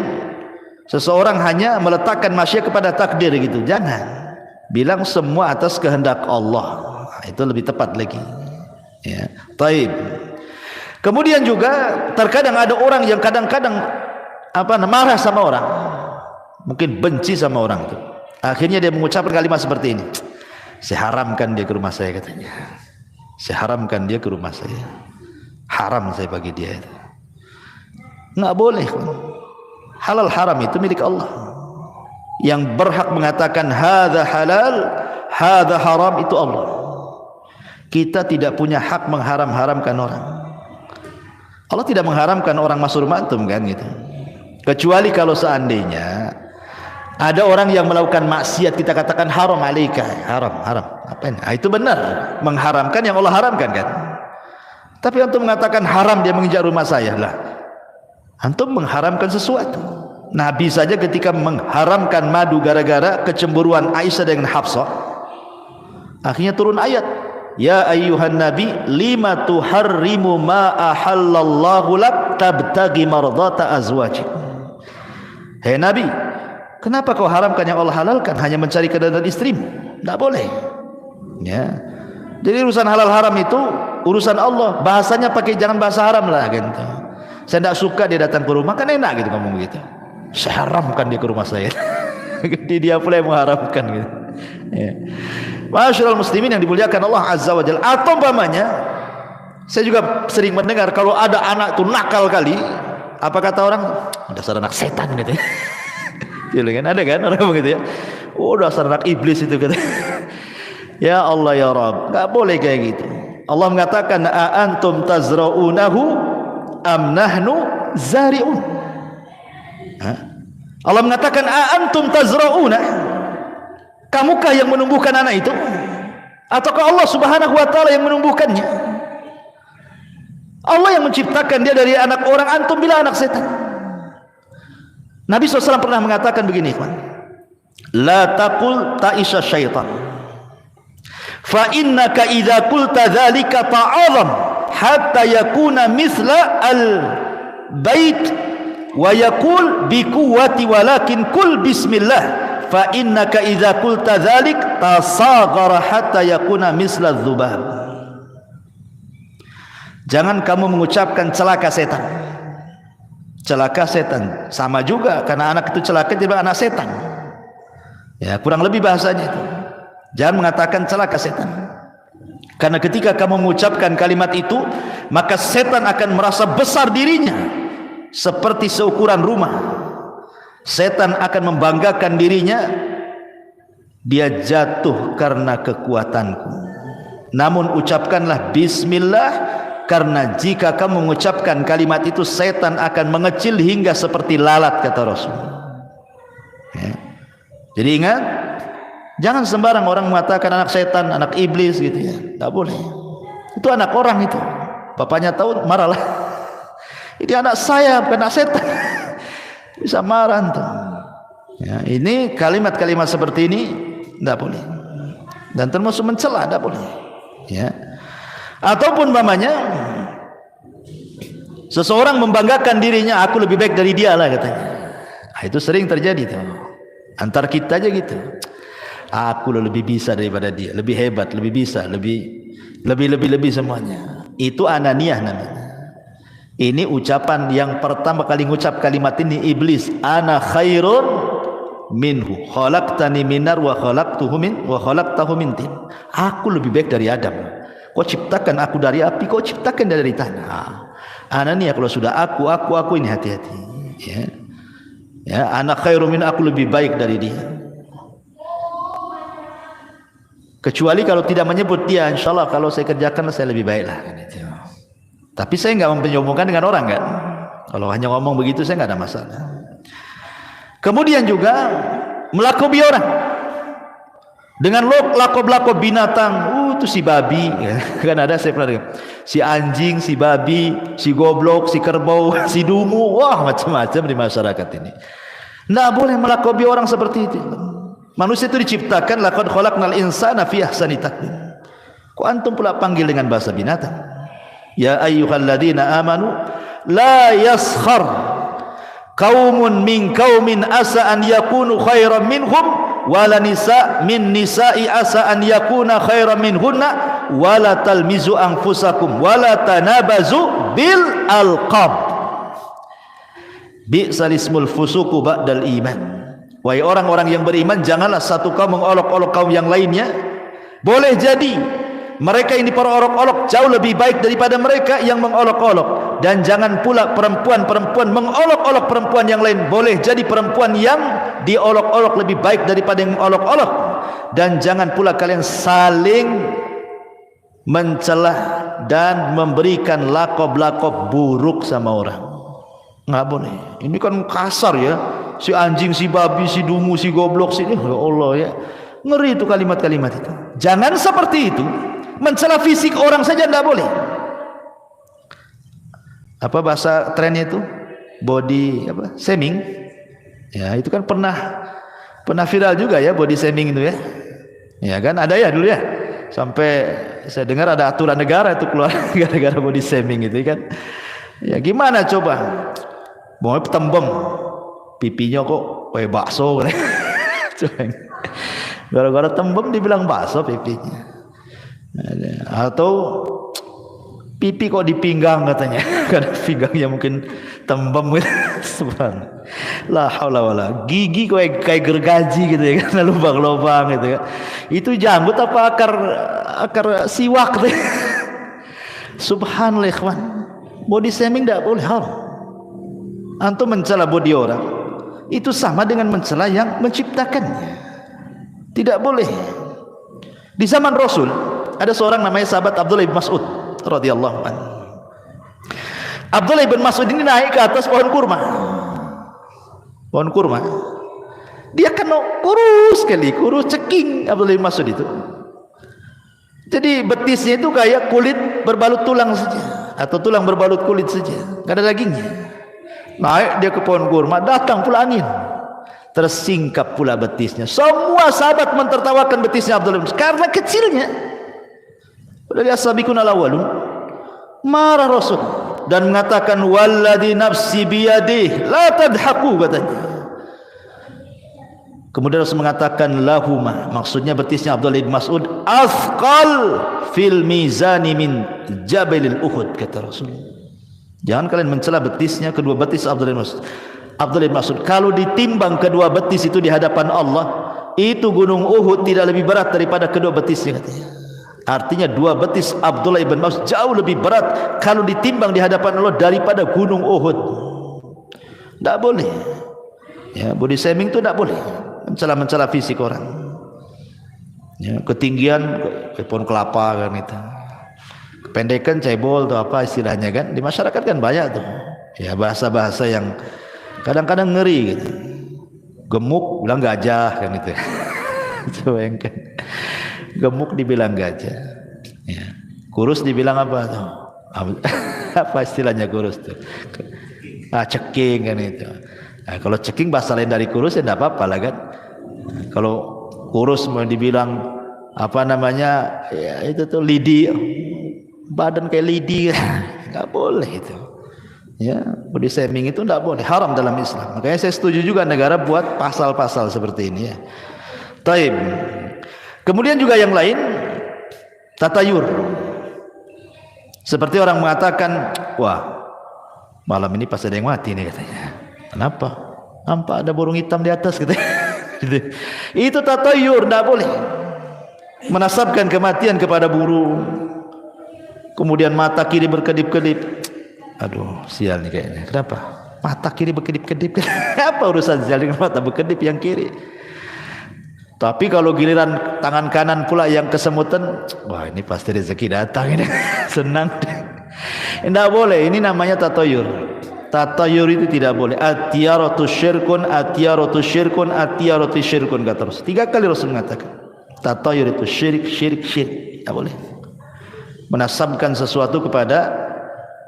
[SPEAKER 1] seseorang hanya meletakkan masyiah kepada takdir gitu? Jangan. Bilang semua atas kehendak Allah. Itu lebih tepat lagi. Ya, taib. Kemudian juga terkadang ada orang yang kadang-kadang marah sama orang, mungkin benci sama orang itu. Akhirnya dia mengucapkan kalimat seperti ini, saya haramkan dia ke rumah saya, katanya. Saya haramkan dia ke rumah saya, haram saya bagi dia itu. Nggak boleh. Halal haram itu milik Allah. Yang berhak mengatakan hadza halal, hadza haram itu Allah. Kita tidak punya hak mengharam-haramkan orang. Allah tidak mengharamkan orang masuk rumah antum kan gitu. Kecuali kalau seandainya ada orang yang melakukan maksiat, kita katakan haram alaika, haram. Apa ini? Itu benar, mengharamkan yang Allah haramkan kan. Tapi antum mengatakan haram dia menginjak rumah saya, lah antum mengharamkan sesuatu. Nabi saja ketika mengharamkan madu gara-gara kecemburuan Aisyah dengan Hafsah, akhirnya turun ayat, ya ayyuhan nabi lima tuharrimu ma ahallallahu lak tabtagi mardata azwajik. Hei Nabi, kenapa kau haramkan yang Allah halalkan, hanya mencari keridhaan istrimu? Tidak boleh. Ya. Jadi urusan halal haram itu urusan Allah. Bahasanya pakai jangan bahasa haram lah gitu. Saya tidak suka dia datang ke rumah, kan enak gitu ngomong gitu. Saya haramkan dia ke rumah saya. Dia pula yang mengharamkan gitu. Ya. Masyaallah muslimin yang dimuliakan Allah Azza wa Jalla. Atau umpamanya, saya juga sering mendengar kalau ada anak itu nakal kali, apa kata orang? Dasar anak setan gitu. Ya kan, ada kan orang begitu ya. Oh, dasar anak iblis itu gitu. Ya Allah ya Rabb, enggak boleh kayak gitu. Allah mengatakan a antum tazra'unahu am nahnu zari'un. Allah mengatakan a antum tazra'una, kamukah yang menumbuhkan anak itu ataukah Allah Subhanahu wa taala yang menumbuhkannya? Allah yang menciptakan dia dari anak orang, antum bilang anak setan. Nabi SAW pernah mengatakan begini, la taqul ta'isha syaitan fa innaka idza qulta dzalika ta'azam hatta yakuna mithla al bait wa yaqul bi quwwati walakin kul bismillah fa innaka idza qulta dzalik tasaghara hatta yakuna mithla dzubab. Jangan kamu mengucapkan celaka setan. Celaka setan sama juga, karena anak itu celaka tiba anak setan. Ya, kurang lebih bahasanya itu. Jangan mengatakan celaka setan. Karena ketika kamu mengucapkan kalimat itu, maka setan akan merasa besar dirinya seperti seukuran rumah. Setan akan membanggakan dirinya, dia jatuh karena kekuatanku. Namun ucapkanlah bismillah, karena jika kamu mengucapkan kalimat itu, setan akan mengecil hingga seperti lalat, kata Rasul. Ya. Jadi ingat, jangan sembarang orang mengatakan anak setan, anak iblis gitu ya. Tidak boleh. Itu anak orang itu. Bapaknya tahu marahlah. Ini anak saya, bukan anak setan. Bisa marah tuh. Ya, ini kalimat-kalimat seperti ini tidak boleh. Dan termasuk mencela, tidak boleh. Ya. Ataupun mamanya seseorang membanggakan dirinya, aku lebih baik dari dia lah katanya. Nah, itu sering terjadi tuh. Antar kita aja gitu. Aku lebih bisa daripada dia, lebih hebat, lebih bisa, lebih semuanya. Itu ananiyah namanya. Ini ucapan yang pertama kali ngucap kalimat ini iblis, ana khairun minhu khalaqtani minar wa khalaqtahu min tin. Aku lebih baik dari Adam. Kau ciptakan aku dari api, kau ciptakan dari tanah. Anania, kalau sudah aku ini hati-hati. Ya, ya, anak khairum min, aku lebih baik dari dia. Kecuali kalau tidak menyebut dia, insya Allah kalau saya kerjakan saya lebih baik lah. Tapi saya nggak menyombongkan dengan orang kan. Kalau hanya ngomong begitu saya nggak ada masalah. Kemudian juga melakobi orang dengan lakob-lakob binatang. Itu si babi ya. Kan ada, saya pernah dengar, si anjing, si babi, si goblok, si kerbau, si dungu, wah macam-macam di masyarakat ini. Tidak boleh melakobi orang seperti itu. Manusia itu diciptakan laqad khalaqnal insana fi ahsani taqwim. Kok antum pula panggil dengan bahasa binatang? Ya ayyuhalladzina amanu la yaskhar qaumun min qaumin asa an yakunu khairan minhum wala nisa min nisa'i asa an yakuna khairan minhunna wala talmizu anfusakum wala tanabazu bil alqab bi'sal ismul fusuqu ba'dal iman. Wahai orang-orang yang beriman, janganlah satu kaum mengolok-olok kaum yang lainnya. Boleh jadi mereka ini para olok-olok jauh lebih baik daripada mereka yang mengolok-olok, dan jangan pula perempuan-perempuan mengolok-olok perempuan yang lain. Boleh jadi perempuan yang diolok-olok lebih baik daripada yang mengolok-olok, dan jangan pula kalian saling mencela dan memberikan lakob-lakob buruk sama orang. Nggak boleh. Ini kan kasar ya, si anjing, si babi, si dungu, si goblok, si ya Allah ya, ngeri itu kalimat-kalimat itu. Jangan seperti itu. Mencela fisik orang saja tidak boleh. Apa bahasa trennya itu? Body apa? Shaming. Ya, itu kan pernah viral juga ya, body shaming itu ya. Ya kan ada ya dulu ya. Sampai saya dengar ada aturan negara itu keluar gara-gara body shaming itu kan. Ya gimana coba? Mau tembem pipinya kok kayak bakso. Gara-gara tembem dibilang bakso pipinya. Atau pipi kok di pinggang katanya, karena pinggangnya mungkin tembem gitu. Subhanallah, la haula wala. Gigi kayak gergaji gitu ya, karena lubang-lubang gitu ya. Itu janggut apa akar siwak gitu. Subhanallah ikhwan, body shaming tidak boleh. Antum mencela body orang itu sama dengan mencela yang menciptakannya. Tidak boleh. Di zaman Rasul ada seorang namanya sahabat Abdullah bin Mas'ud radhiyallahu anhu. Abdullah bin Mas'ud ini naik ke atas pohon kurma. Pohon kurma. Dia kan kurus sekali, kurus ceking Abdullah bin Mas'ud itu. Jadi betisnya itu kayak kulit berbalut tulang saja, atau tulang berbalut kulit saja, enggak ada dagingnya. Naik dia ke pohon kurma, datang pula angin, tersingkap pula betisnya. Semua sahabat mentertawakan betisnya Abdullah bin Mas'ud karena kecilnya. Dari as-sabiqun al-awwalun. Marah Rasul dan mengatakan walladzi nafsi biyadihi la tadhaku katanya. Kemudian Rasul mengatakan lahuma, maksudnya betisnya Abdullah bin Mas'ud asqal fil mizani min jabalil Uhud, kata Rasul. Jangan kalian mencela betisnya, kedua betis Abdullah bin Mas'ud. Abdullah bin Mas'ud kalau ditimbang kedua betis itu di hadapan Allah, itu gunung Uhud tidak lebih berat daripada kedua betisnya katanya. Artinya dua betis Abdullah bin Mas'ud jauh lebih berat kalau ditimbang di hadapan Allah daripada gunung Uhud. Tidak boleh. Ya, body shaming itu tidak boleh. Mencela fisik orang. Ya, ketinggian pohon kelapa kan itu. Kependekan cebol atau apa istilahnya kan. Di masyarakat kan banyak tuh. Ya bahasa-bahasa yang kadang-kadang ngeri gitu. Gemuk bilang gajah kan itu. Coba yang kan. Gemuk dibilang gajah, ya. Kurus dibilang apa tuh? Apa istilahnya kurus tuh? Ceking kan itu. Nah, kalau ceking bahasa lain dari kurus ya tidak apa-apa lah kan. Kalau kurus mau dibilang apa namanya? Ya itu tuh lidi, badan kayak lidi, nggak boleh itu. Ya, body shaming itu tidak boleh, haram dalam Islam. Makanya saya setuju juga negara buat pasal-pasal seperti ini ya. Taib. Kemudian juga yang lain, tatayur. Seperti orang mengatakan, wah malam ini pas ada yang mati nih katanya. Kenapa? Nampak ada burung hitam di atas katanya. Itu tatayur, tidak boleh. Menasabkan kematian kepada burung. Kemudian mata kiri berkedip-kedip. Aduh sial nih kayaknya. Kenapa? Mata kiri berkedip-kedip. Apa urusan sial dengan mata berkedip yang kiri? Tapi kalau giliran tangan kanan pula yang kesemutan, wah ini pasti rezeki datang ini. Senang. Tidak boleh, ini namanya tatayur. Tatayur itu tidak boleh. Atiyaratu syirkun, atiyaratu syirkun, atiyaratu syirkun, kata Rasul. 3 kali Rasul mengatakan tatayur itu syirik, syirik, syirik. Tidak boleh menasabkan sesuatu kepada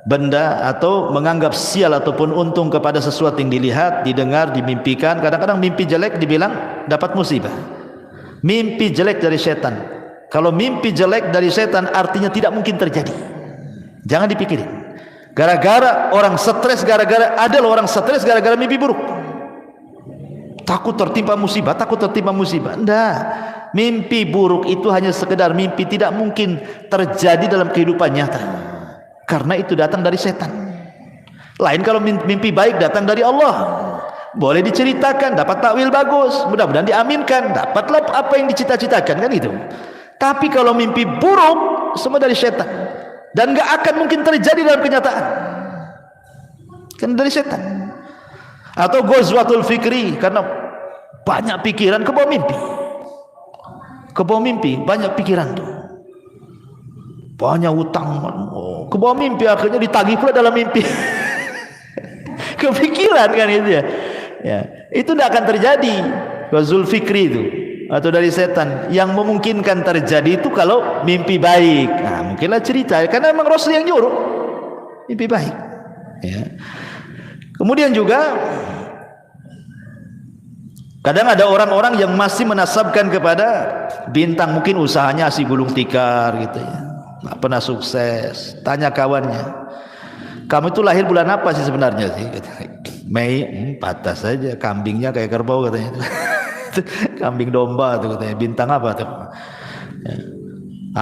[SPEAKER 1] benda atau menganggap sial ataupun untung kepada sesuatu yang dilihat, didengar, dimimpikan. Kadang-kadang mimpi jelek dibilang dapat musibah. Mimpi jelek dari setan. Kalau mimpi jelek dari setan artinya tidak mungkin terjadi. Jangan dipikirin. Gara-gara orang stres, gara-gara mimpi buruk. takut tertimpa musibah, takut tertimpa musibah. Enggak. Mimpi buruk itu hanya sekedar mimpi, tidak mungkin terjadi dalam kehidupan nyata. Karena itu datang dari setan. Lain kalau mimpi baik datang dari Allah. Boleh diceritakan, dapat takwil bagus, mudah-mudahan diaminkan, dapatlah apa yang dicita-citakan, kan itu. Tapi kalau mimpi buruk semua dari setan dan enggak akan mungkin terjadi dalam kenyataan. Kan dari setan. Atau ghazwatul fikri, karena banyak pikiran ke bawah mimpi. Ke bawah mimpi banyak pikiran tuh. Banyak utang, ke bawah mimpi akhirnya ditagih pula dalam mimpi. Kepikiran kan itu ya. Ya, itu tidak akan terjadi. Ghazul fikri itu atau dari setan. Yang memungkinkan terjadi itu kalau mimpi baik. Nah, mungkinlah cerita karena memang Rasul yang nyuruh mimpi baik. Ya. Kemudian juga kadang ada orang-orang yang masih menasabkan kepada bintang, mungkin usahanya si gulung tikar gitu ya. Nggak pernah sukses. Tanya kawannya, kamu itu lahir bulan apa sih sebenarnya sih? Mei. Patah saja, kambingnya kayak kerbau katanya. Kambing domba tuh katanya. Bintang apa tuh? Ya.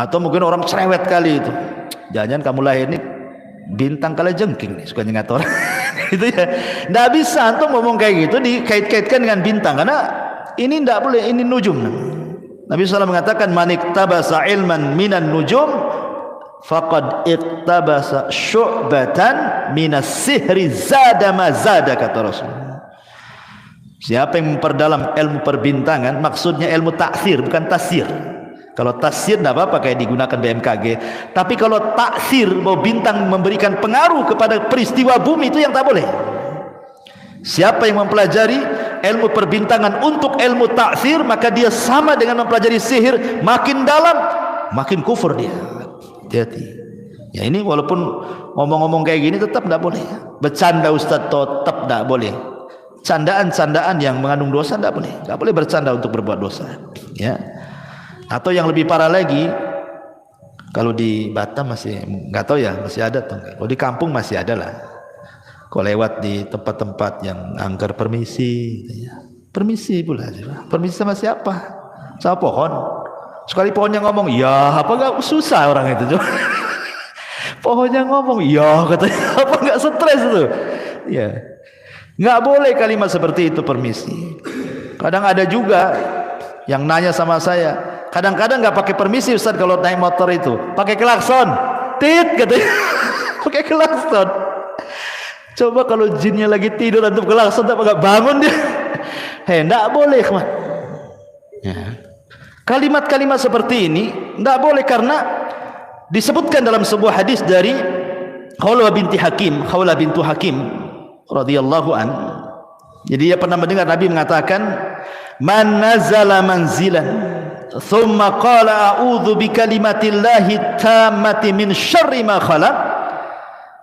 [SPEAKER 1] Atau mungkin orang cerewet kali itu. Jangan kamu lahir ini bintang kalajengking nih, suka nyengat orang. Itu ya. Nggak bisa antum ngomong kayak gitu dikait-kaitkan dengan bintang, karena ini nggak boleh, ini nujum. Nabi SAW mengatakan man iktabasa ilman minan nujum faqad iktabasa syu'batan minas sihri zada ma zada, kata Rasul. Siapa yang memperdalam ilmu perbintangan, maksudnya ilmu taksir bukan tasir. Kalau tasir tidak apa-apa kayak digunakan BMKG, tapi kalau taksir bahwa bintang memberikan pengaruh kepada peristiwa bumi, itu yang tak boleh. Siapa yang mempelajari ilmu perbintangan untuk ilmu taksir, maka dia sama dengan mempelajari sihir, makin dalam makin kufur dia. Hati-hati. Ya, ini walaupun ngomong-ngomong kayak gini tetap tidak boleh. Bercanda Ustaz tetap tidak boleh. Candaan-candaan yang mengandung dosa tidak boleh. Tidak boleh bercanda untuk berbuat dosa. Ya. Atau yang lebih parah lagi, kalau di Batam masih nggak tahu ya, masih ada atau enggak. Kalau di kampung masih ada lah. Kalau lewat di tempat-tempat yang angker permisi, ya. Permisi pula. Permisi sama siapa? Sama pohon. Sekali pohonnya ngomong, ya apa nggak susah orang itu. Pohonnya ngomong, ya katanya, apa nggak stres itu? Ya, nggak boleh kalimat seperti itu, permisi. Kadang ada juga yang nanya sama saya, kadang-kadang nggak pakai permisi Ustaz kalau naik motor itu, pakai klakson, tit katanya, pakai klakson. Coba kalau jinnya lagi tidur antum klakson, tak nggak bangun dia. Nggak boleh, kawan. Ya. Kalimat-kalimat seperti ini tidak boleh, karena disebutkan dalam sebuah hadis dari Khawlah bintu Hakim radhiyallahu an. Jadi dia pernah mendengar Nabi mengatakan, man nazala manzilan thumma qala a'udzu bikalimatillahi tammati min syarri ma khalaq.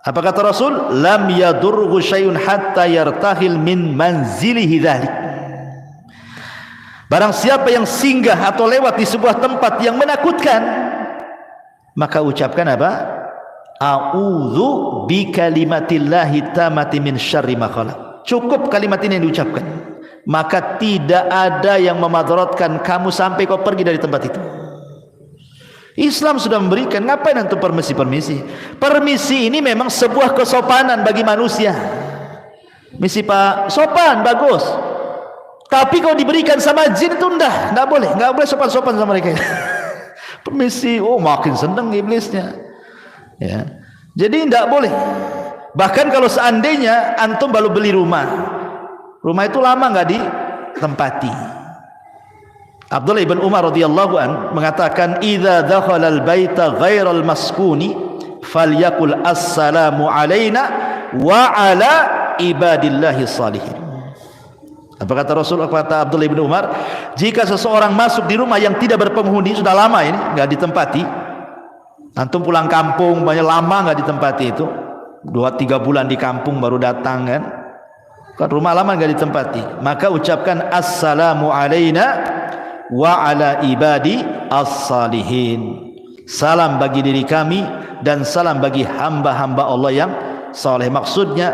[SPEAKER 1] Apa kata Rasul? Lam yadurru syai'un hatta yartahil min manzilihi dzalik. Barang siapa yang singgah atau lewat di sebuah tempat yang menakutkan, maka ucapkan apa? A'udzu bikalimatillahi tammati min syarri ma khalaq. Cukup kalimat ini yang diucapkan, maka tidak ada yang memadaratkan kamu sampai kau pergi dari tempat itu. Islam sudah memberikan, ngapain antum permisi? Permisi ini memang sebuah kesopanan bagi manusia. Misi Pak, sopan, bagus. Tapi kalau diberikan sama jin itu enggak boleh sopan-sopan sama mereka. Permisi, oh makin senang iblisnya. Ya. Jadi enggak boleh. Bahkan kalau seandainya antum baru beli rumah itu lama enggak ditempati. Abdullah ibn Umar radhiyallahu an mengatakan, idza dakhala al-baita ghairal maskuni falyakul assalamu alaina wa ala ibadillahi salihin. Apa kata Rasul, kata Abdullah bin Umar, jika seseorang masuk di rumah yang tidak berpenghuni, sudah lama ini nggak ditempati, antum pulang kampung banyak lama nggak ditempati, itu 2-3 bulan di kampung baru datang kan rumah lama nggak ditempati, maka ucapkan assalamu alaina wa ala ibadi as-salihin, salam bagi diri kami dan salam bagi hamba-hamba Allah yang saleh. Maksudnya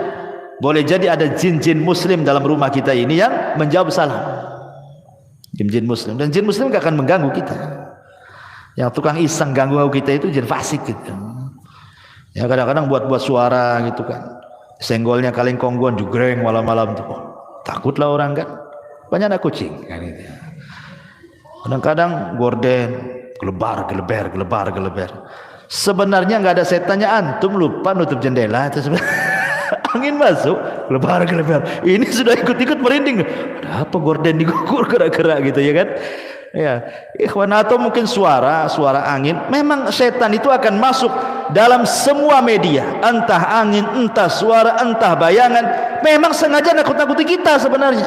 [SPEAKER 1] boleh jadi ada jin-jin muslim dalam rumah kita ini yang menjawab salam. Jin-jin muslim, dan jin muslim gak akan mengganggu kita. Yang tukang iseng ganggu kita itu jin fasik gitu. Ya kadang-kadang buat suara gitu kan. Senggolnya kaleng kongguan jugreng malam-malam tuh. Takutlah orang kan. Banyak anak kucing kan itu. Kadang-kadang gorden gelebar. Sebenarnya nggak ada setannya, antum lupa nutup jendela itu sebenarnya. Angin masuk gelebar. Ini sudah ikut-ikut merinding. Ada apa gorden digugur gerak-gerak gitu ya kan? Ya, ikhwan, atau mungkin suara angin. Memang setan itu akan masuk dalam semua media, entah angin, entah suara, entah bayangan. Memang sengaja nakut-nakuti kita sebenarnya.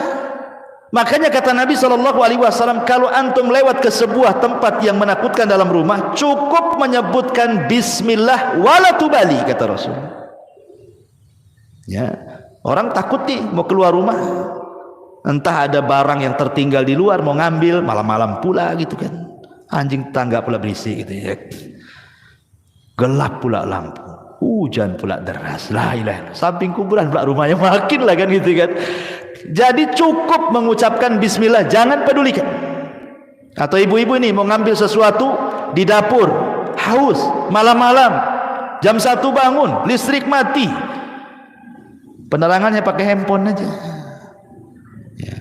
[SPEAKER 1] Makanya kata Nabi SAW, kalau antum lewat ke sebuah tempat yang menakutkan dalam rumah, cukup menyebutkan Bismillah wala tubali, kata Rasul. Ya, orang takut nih mau keluar rumah, entah ada barang yang tertinggal di luar mau ngambil, malam-malam pula gitu kan, anjing tangga pula berisik gitu ya, gelap pula lampu, hujan pula deras, la ilaha illallah, samping kuburan pula rumahnya, makin lah kan gitu kan. Jadi cukup mengucapkan Bismillah, jangan pedulikan. Atau ibu-ibu ini mau ngambil sesuatu di dapur, haus, malam-malam, jam 1 bangun, listrik mati, penerangannya pakai handphone aja. Ya.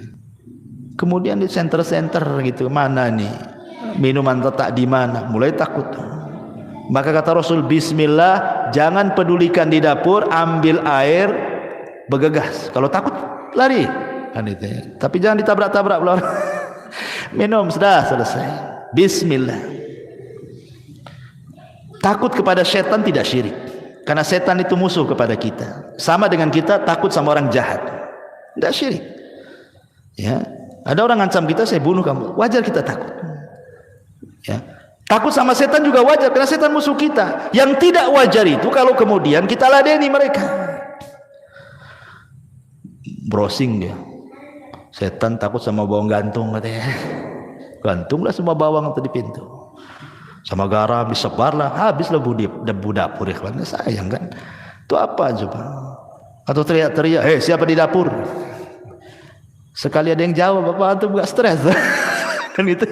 [SPEAKER 1] Kemudian di center-center gitu, mana nih minuman letak di mana, mulai takut. Maka kata Rasul, Bismillah, jangan pedulikan di dapur, ambil air, bergegas. Kalau takut lari kan itu ya. Tapi jangan ditabrak-tabrak pula. Minum sudah selesai. Bismillah. Takut kepada setan tidak syirik, karena setan itu musuh kepada kita, sama dengan kita takut sama orang jahat, tidak syirik. Ya, ada orang ngancam kita, saya bunuh kamu, wajar kita takut. Ya, takut sama setan juga wajar, karena setan musuh kita. Yang tidak wajar itu kalau kemudian kita ladeni mereka. Browsing dia, setan takut sama bawang gantung katanya. Gantunglah semua bawang di pintu, sama garam disebarlah, habislah debu dapur. Ikhwan, sayang kan? Itu apa coba? Atau teriak-teriak, hei siapa di dapur? Sekali ada yang jawab, bapak antum gak stres kan gitu.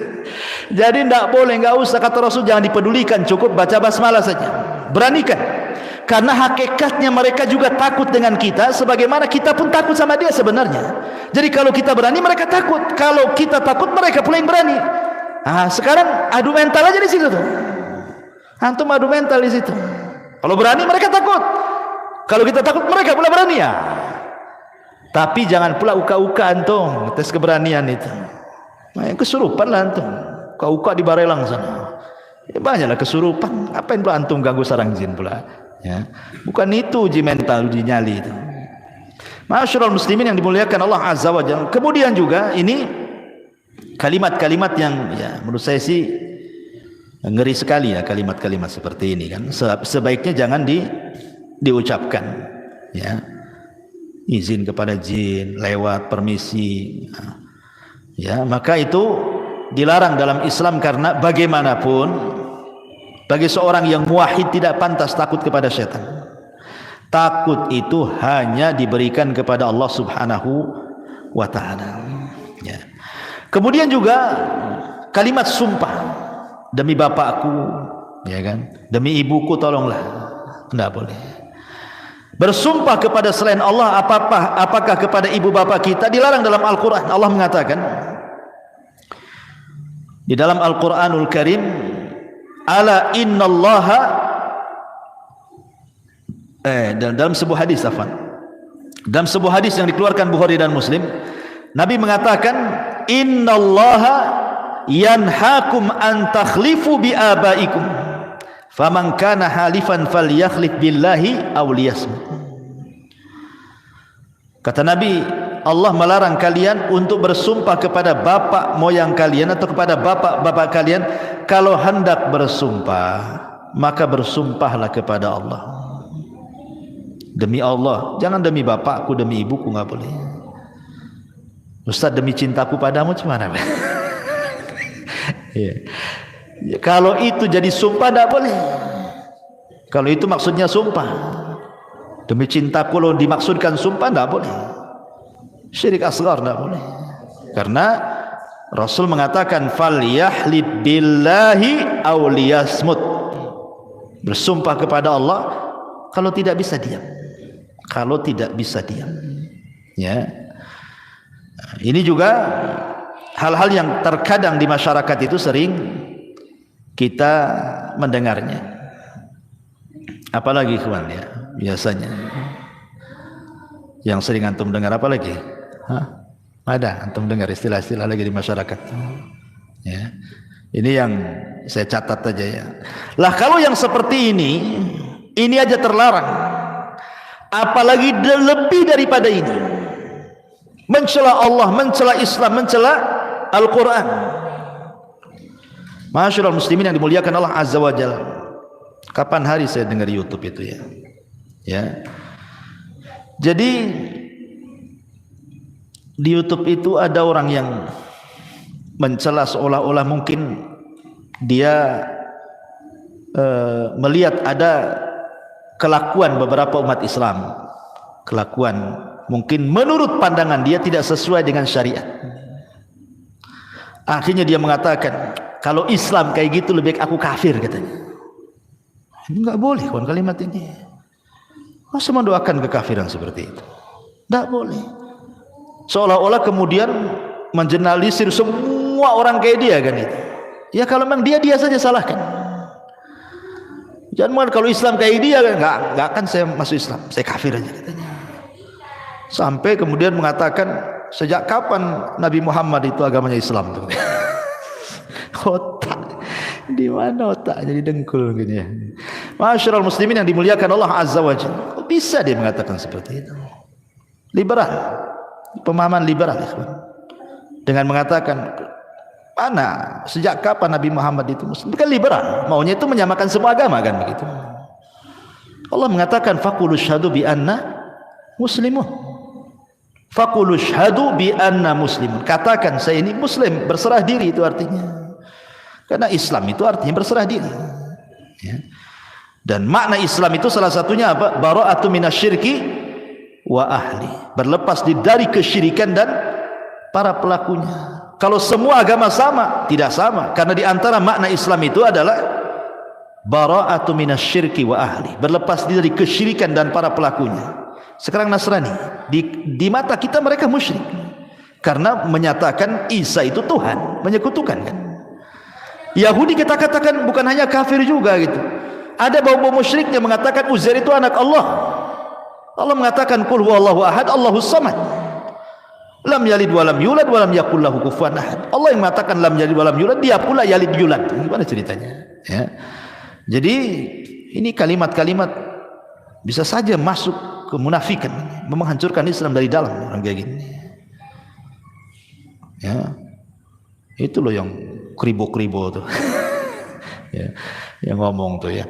[SPEAKER 1] Jadi tidak boleh, nggak usah, kata Rasul, jangan dipedulikan, cukup baca basmalah saja. Beranikan. Karena hakikatnya mereka juga takut dengan kita, sebagaimana kita pun takut sama dia sebenarnya. Jadi kalau kita berani, mereka takut. Kalau kita takut, mereka pula yang berani. Nah, sekarang adu mental aja di situ tuh. Antum adu mental di situ. Kalau berani, mereka takut. Kalau kita takut, mereka pula berani ya. Tapi jangan pula uka-uka antum tes keberanian itu. Nah, yang kesurupan lah antum. Uka-uka di Barelang sana. Ya, banyaklah kesurupan. Ngapain pula antum ganggu sarang jin pula? Ya, bukan itu uji mental, uji nyali itu. Ma'asyiral muslimin yang dimuliakan Allah Azza wa Jalla. Kemudian juga ini kalimat-kalimat yang ya menurut saya sih ngeri sekali ya, kalimat-kalimat seperti ini kan. Sebaiknya jangan diucapkan. Ya. Izin kepada jin, lewat permisi. Ya, maka itu dilarang dalam Islam, karena bagaimanapun bagi seorang yang muwahhid tidak pantas takut kepada setan. Takut itu hanya diberikan kepada Allah Subhanahu wa taala. Ya. Kemudian juga kalimat sumpah, demi bapakku, ya kan? Demi ibuku tolonglah. Tidak boleh. Bersumpah kepada selain Allah, apakah kepada ibu bapak kita, dilarang dalam Al-Qur'an. Allah mengatakan di dalam Al-Qur'anul Karim, ala innallaha, dalam sebuah hadis, dalam sebuah hadis yang dikeluarkan Bukhari dan Muslim, Nabi mengatakan, innallaha yanhaakum an takhlifu bi abaikum, faman kana halifan falyakhlif billahi aw liyasmut. Kata Nabi, Allah melarang kalian untuk bersumpah kepada bapak moyang kalian atau kepada bapak-bapak kalian. Kalau hendak bersumpah, maka bersumpahlah kepada Allah. Demi Allah, jangan demi bapakku, demi ibuku, nggak boleh. Ustaz, demi cintaku padamu gimana? Ya. Kalau itu jadi sumpah, tidak boleh. Kalau itu maksudnya sumpah. Demi cintaku lo dimaksudkan sumpah, tidak boleh. Syirik asghar tidak boleh. Karena Rasul mengatakan falyahlib billahi aw liyasmut. Bersumpah kepada Allah, kalau tidak bisa diam. Kalau tidak bisa diam. Ya. Ini juga hal-hal yang terkadang di masyarakat itu sering kita mendengarnya. Apalagi kawan ya, biasanya yang sering antum dengar apa lagi? Hah? Ada antum dengar istilah-istilah lagi di masyarakat. Ya. Ini yang saya catat aja ya. Lah kalau yang seperti ini aja terlarang. Apalagi lebih daripada ini. Mencela Allah, mencela Islam, mencela Al-Quran. Masyaallah muslimin yang dimuliakan Allah Azza wa Jalla. Kapan hari saya dengar YouTube itu ya. Ya. Jadi di YouTube itu ada orang yang mencela seolah-olah mungkin dia melihat ada kelakuan beberapa umat Islam, kelakuan mungkin menurut pandangan dia tidak sesuai dengan syariat. Akhirnya dia mengatakan, kalau Islam kayak gitu lebih baik aku kafir katanya. Ini enggak boleh kawan kalimat ini. Masa mendoakan kekafiran seperti itu? Enggak boleh. Seolah-olah kemudian mengeneralisir semua orang kayak dia kan itu. Ya kalau memang dia saja salahkan. Jangan kalau Islam kayak dia enggak akan saya masuk Islam, saya kafir aja katanya. Sampai kemudian mengatakan sejak kapan Nabi Muhammad itu agamanya Islam tuh. Otak di mana otak jadi dengkul gini ya. Masyaallah muslimin yang dimuliakan Allah Azza wa Jalla. Kok bisa dia mengatakan seperti itu? Liberal. Pemahaman liberal ya. Dengan mengatakan mana sejak kapan Nabi Muhammad itu Muslim? Bukan liberal, maunya itu menyamakan semua agama kan begitu. Allah mengatakan faqulu syhadu bi anna muslimun. Faqulu syhadu bi anna muslimun. Katakan saya ini muslim, berserah diri itu artinya. Karena Islam itu artinya berserah diri. Ya. Dan makna Islam itu salah satunya apa? Bara'atu minasyirki wa ahli. Berlepas dari kesyirikan dan para pelakunya. Kalau semua agama sama, tidak sama. Karena di antara makna Islam itu adalah bara'atu minasyirki wa ahli. Berlepas dari kesyirikan dan para pelakunya. Sekarang Nasrani, di mata kita mereka musyrik. Karena menyatakan Isa itu Tuhan, menyekutukan kan. Yahudi kita katakan bukan hanya kafir juga gitu. Ada bau-bau musyrik yang mengatakan Uzair itu anak Allah. Allah mengatakan qul huwallahu ahad, Allahus samad. Lam yalid wa lam yulad wa lam yakul lahu kufuwan ahad. Allah yang mengatakan lam yalid wa lam yulad, dia pula yalid yulad. Gimana ceritanya? Ya. Jadi ini kalimat-kalimat bisa saja masuk ke munafikan, menghancurkan Islam dari dalam orang kayak gini. Ya. Itu loh yang kribo-kribo tuh. Ya, yang ngomong tuh ya.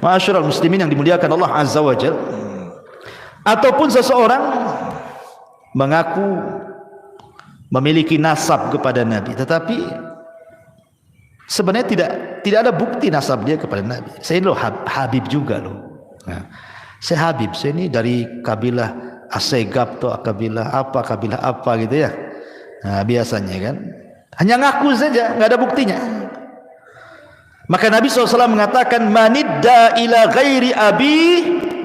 [SPEAKER 1] Masyaallah muslimin yang dimuliakan Allah Azza wa Jalla. Ataupun seseorang mengaku memiliki nasab kepada Nabi, tetapi sebenarnya tidak ada bukti nasab dia kepada Nabi. Saya ini loh Habib juga loh. Nah, saya Habib, saya ini dari kabilah Asegab atau kabilah apa gitu ya. Nah, biasanya kan hanya ngaku saja, nggak ada buktinya. Maka Nabi SAW mengatakan manidda ila ghairi abi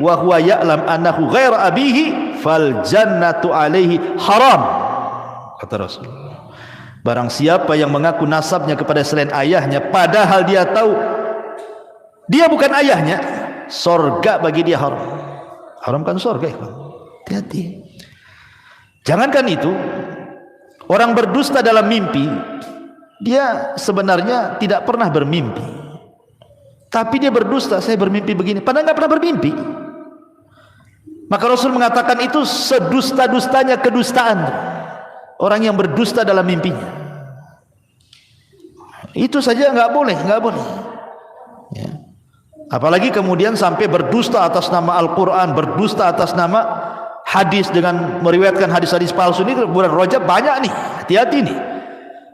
[SPEAKER 1] wa huwa ya'lam annahu ghaira abihi fal jannatu alaihi haram, kata Rasulullah. Barang siapa yang mengaku nasabnya kepada selain ayahnya padahal dia tahu dia bukan ayahnya, sorga bagi dia haram. Haramkan sorga, hati-hati. Jangankan itu, orang berdusta dalam mimpi, dia sebenarnya tidak pernah bermimpi, tapi dia berdusta, saya bermimpi begini, padahal nggak pernah bermimpi. Maka Rasul mengatakan itu sedusta-dustanya kedustaan orang yang berdusta dalam mimpinya. Itu saja nggak boleh. Ya. Apalagi kemudian sampai berdusta atas nama Al-Quran, berdusta atas nama hadis dengan meriwayatkan hadis-hadis palsu. Ini bulan Rajab banyak nih, hati-hati nih.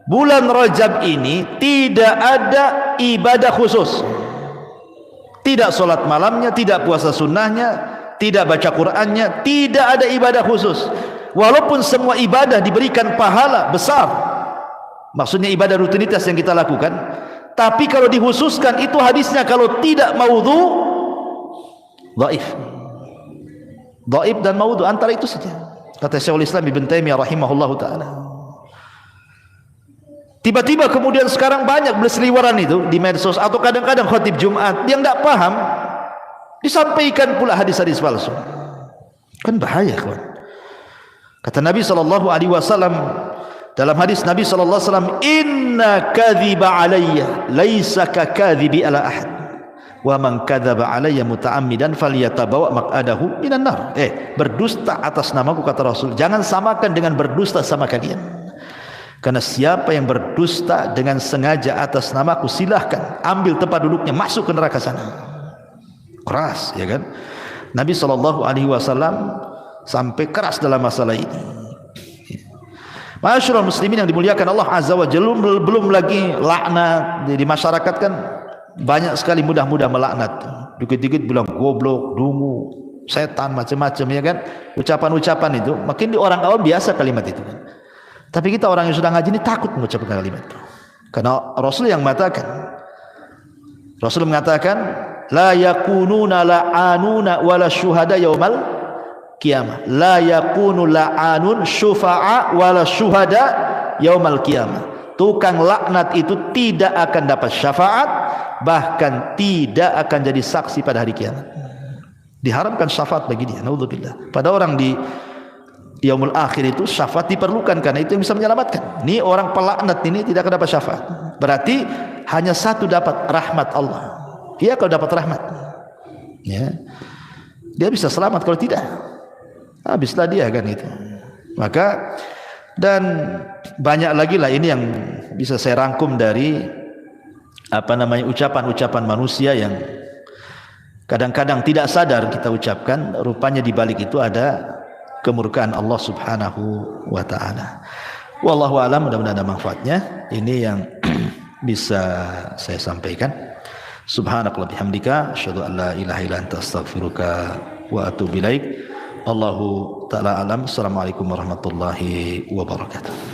[SPEAKER 1] Bulan Rajab ini tidak ada ibadah khusus, tidak sholat malamnya, tidak puasa sunnahnya, tidak baca Qur'annya, tidak ada ibadah khusus. Walaupun semua ibadah diberikan pahala besar, maksudnya ibadah rutinitas yang kita lakukan, tapi kalau dikhususkan itu hadisnya kalau tidak maudhu, dhaif. Dhaif dan maudhu antara itu saja. Kata Syekhul Islam Ibn Taimiyah rahimahullahu taala. Tiba-tiba kemudian sekarang banyak berseliweran itu di medsos atau kadang-kadang khatib Jumat yang tidak paham disampaikan pula hadis-hadis palsu. Kan bahaya, kawan. Kata Nabi SAW dalam hadis Nabi SAW, inna kadhiba alayya laisa ka kadhibi ala ahad wa man kadzaba alayya muta'ammidan falyatabawa maq'adahu minan nar. Berdusta atas namaku, kata Rasul, jangan samakan dengan berdusta sama kalian. Karena siapa yang berdusta dengan sengaja atas namaku, silahkan ambil tempat duduknya, masuk ke neraka sana. Keras, ya kan? Nabi SAW sampai keras dalam masalah ini. Masyaallah muslimin yang dimuliakan Allah Azza wa Jalla, belum lagi laknat di masyarakat kan banyak sekali mudah-mudah melaknat. Dikit-dikit bilang goblok, dungu, setan, macam-macam, ya kan? Ucapan-ucapan itu makin di orang awam biasa kalimat itu kan. Tapi kita orang yang sudah ngaji ini takut mengucapkan kalimat itu. Karena Rasul yang mengatakan, Rasul mengatakan la yakununa la'anuna wala syuhada yaumal qiyamah. La yakunu la'anun syufa'a wala syuhada yaumal qiyamah. Tukang laknat itu tidak akan dapat syafaat, bahkan tidak akan jadi saksi pada hari kiamat. Diharamkan syafaat bagi dia, naudzubillah. Pada orang di yaumul akhir itu syafaat diperlukan, karena itu yang bisa menyelamatkan. Ini orang pelaknat ini tidak akan dapat syafaat. Berarti hanya satu dapat, rahmat Allah. Dia kalau dapat rahmat, ya, dia bisa selamat. Kalau tidak, habislah dia kan itu. Maka dan banyak lagi lah ini yang bisa saya rangkum dari ucapan-ucapan manusia yang kadang-kadang tidak sadar kita ucapkan, rupanya di balik itu ada kemurkaan Allah Subhanahu wa taala. Wallahu a'lam, mudah-mudahan ada manfaatnya. Ini yang bisa saya sampaikan. Subhanakallahumma bihamdika asyhadu an la ilaha illa anta astaghfiruka wa atubu ilaik. Allahu ta'ala alam. Assalamualaikum warahmatullahi wabarakatuh.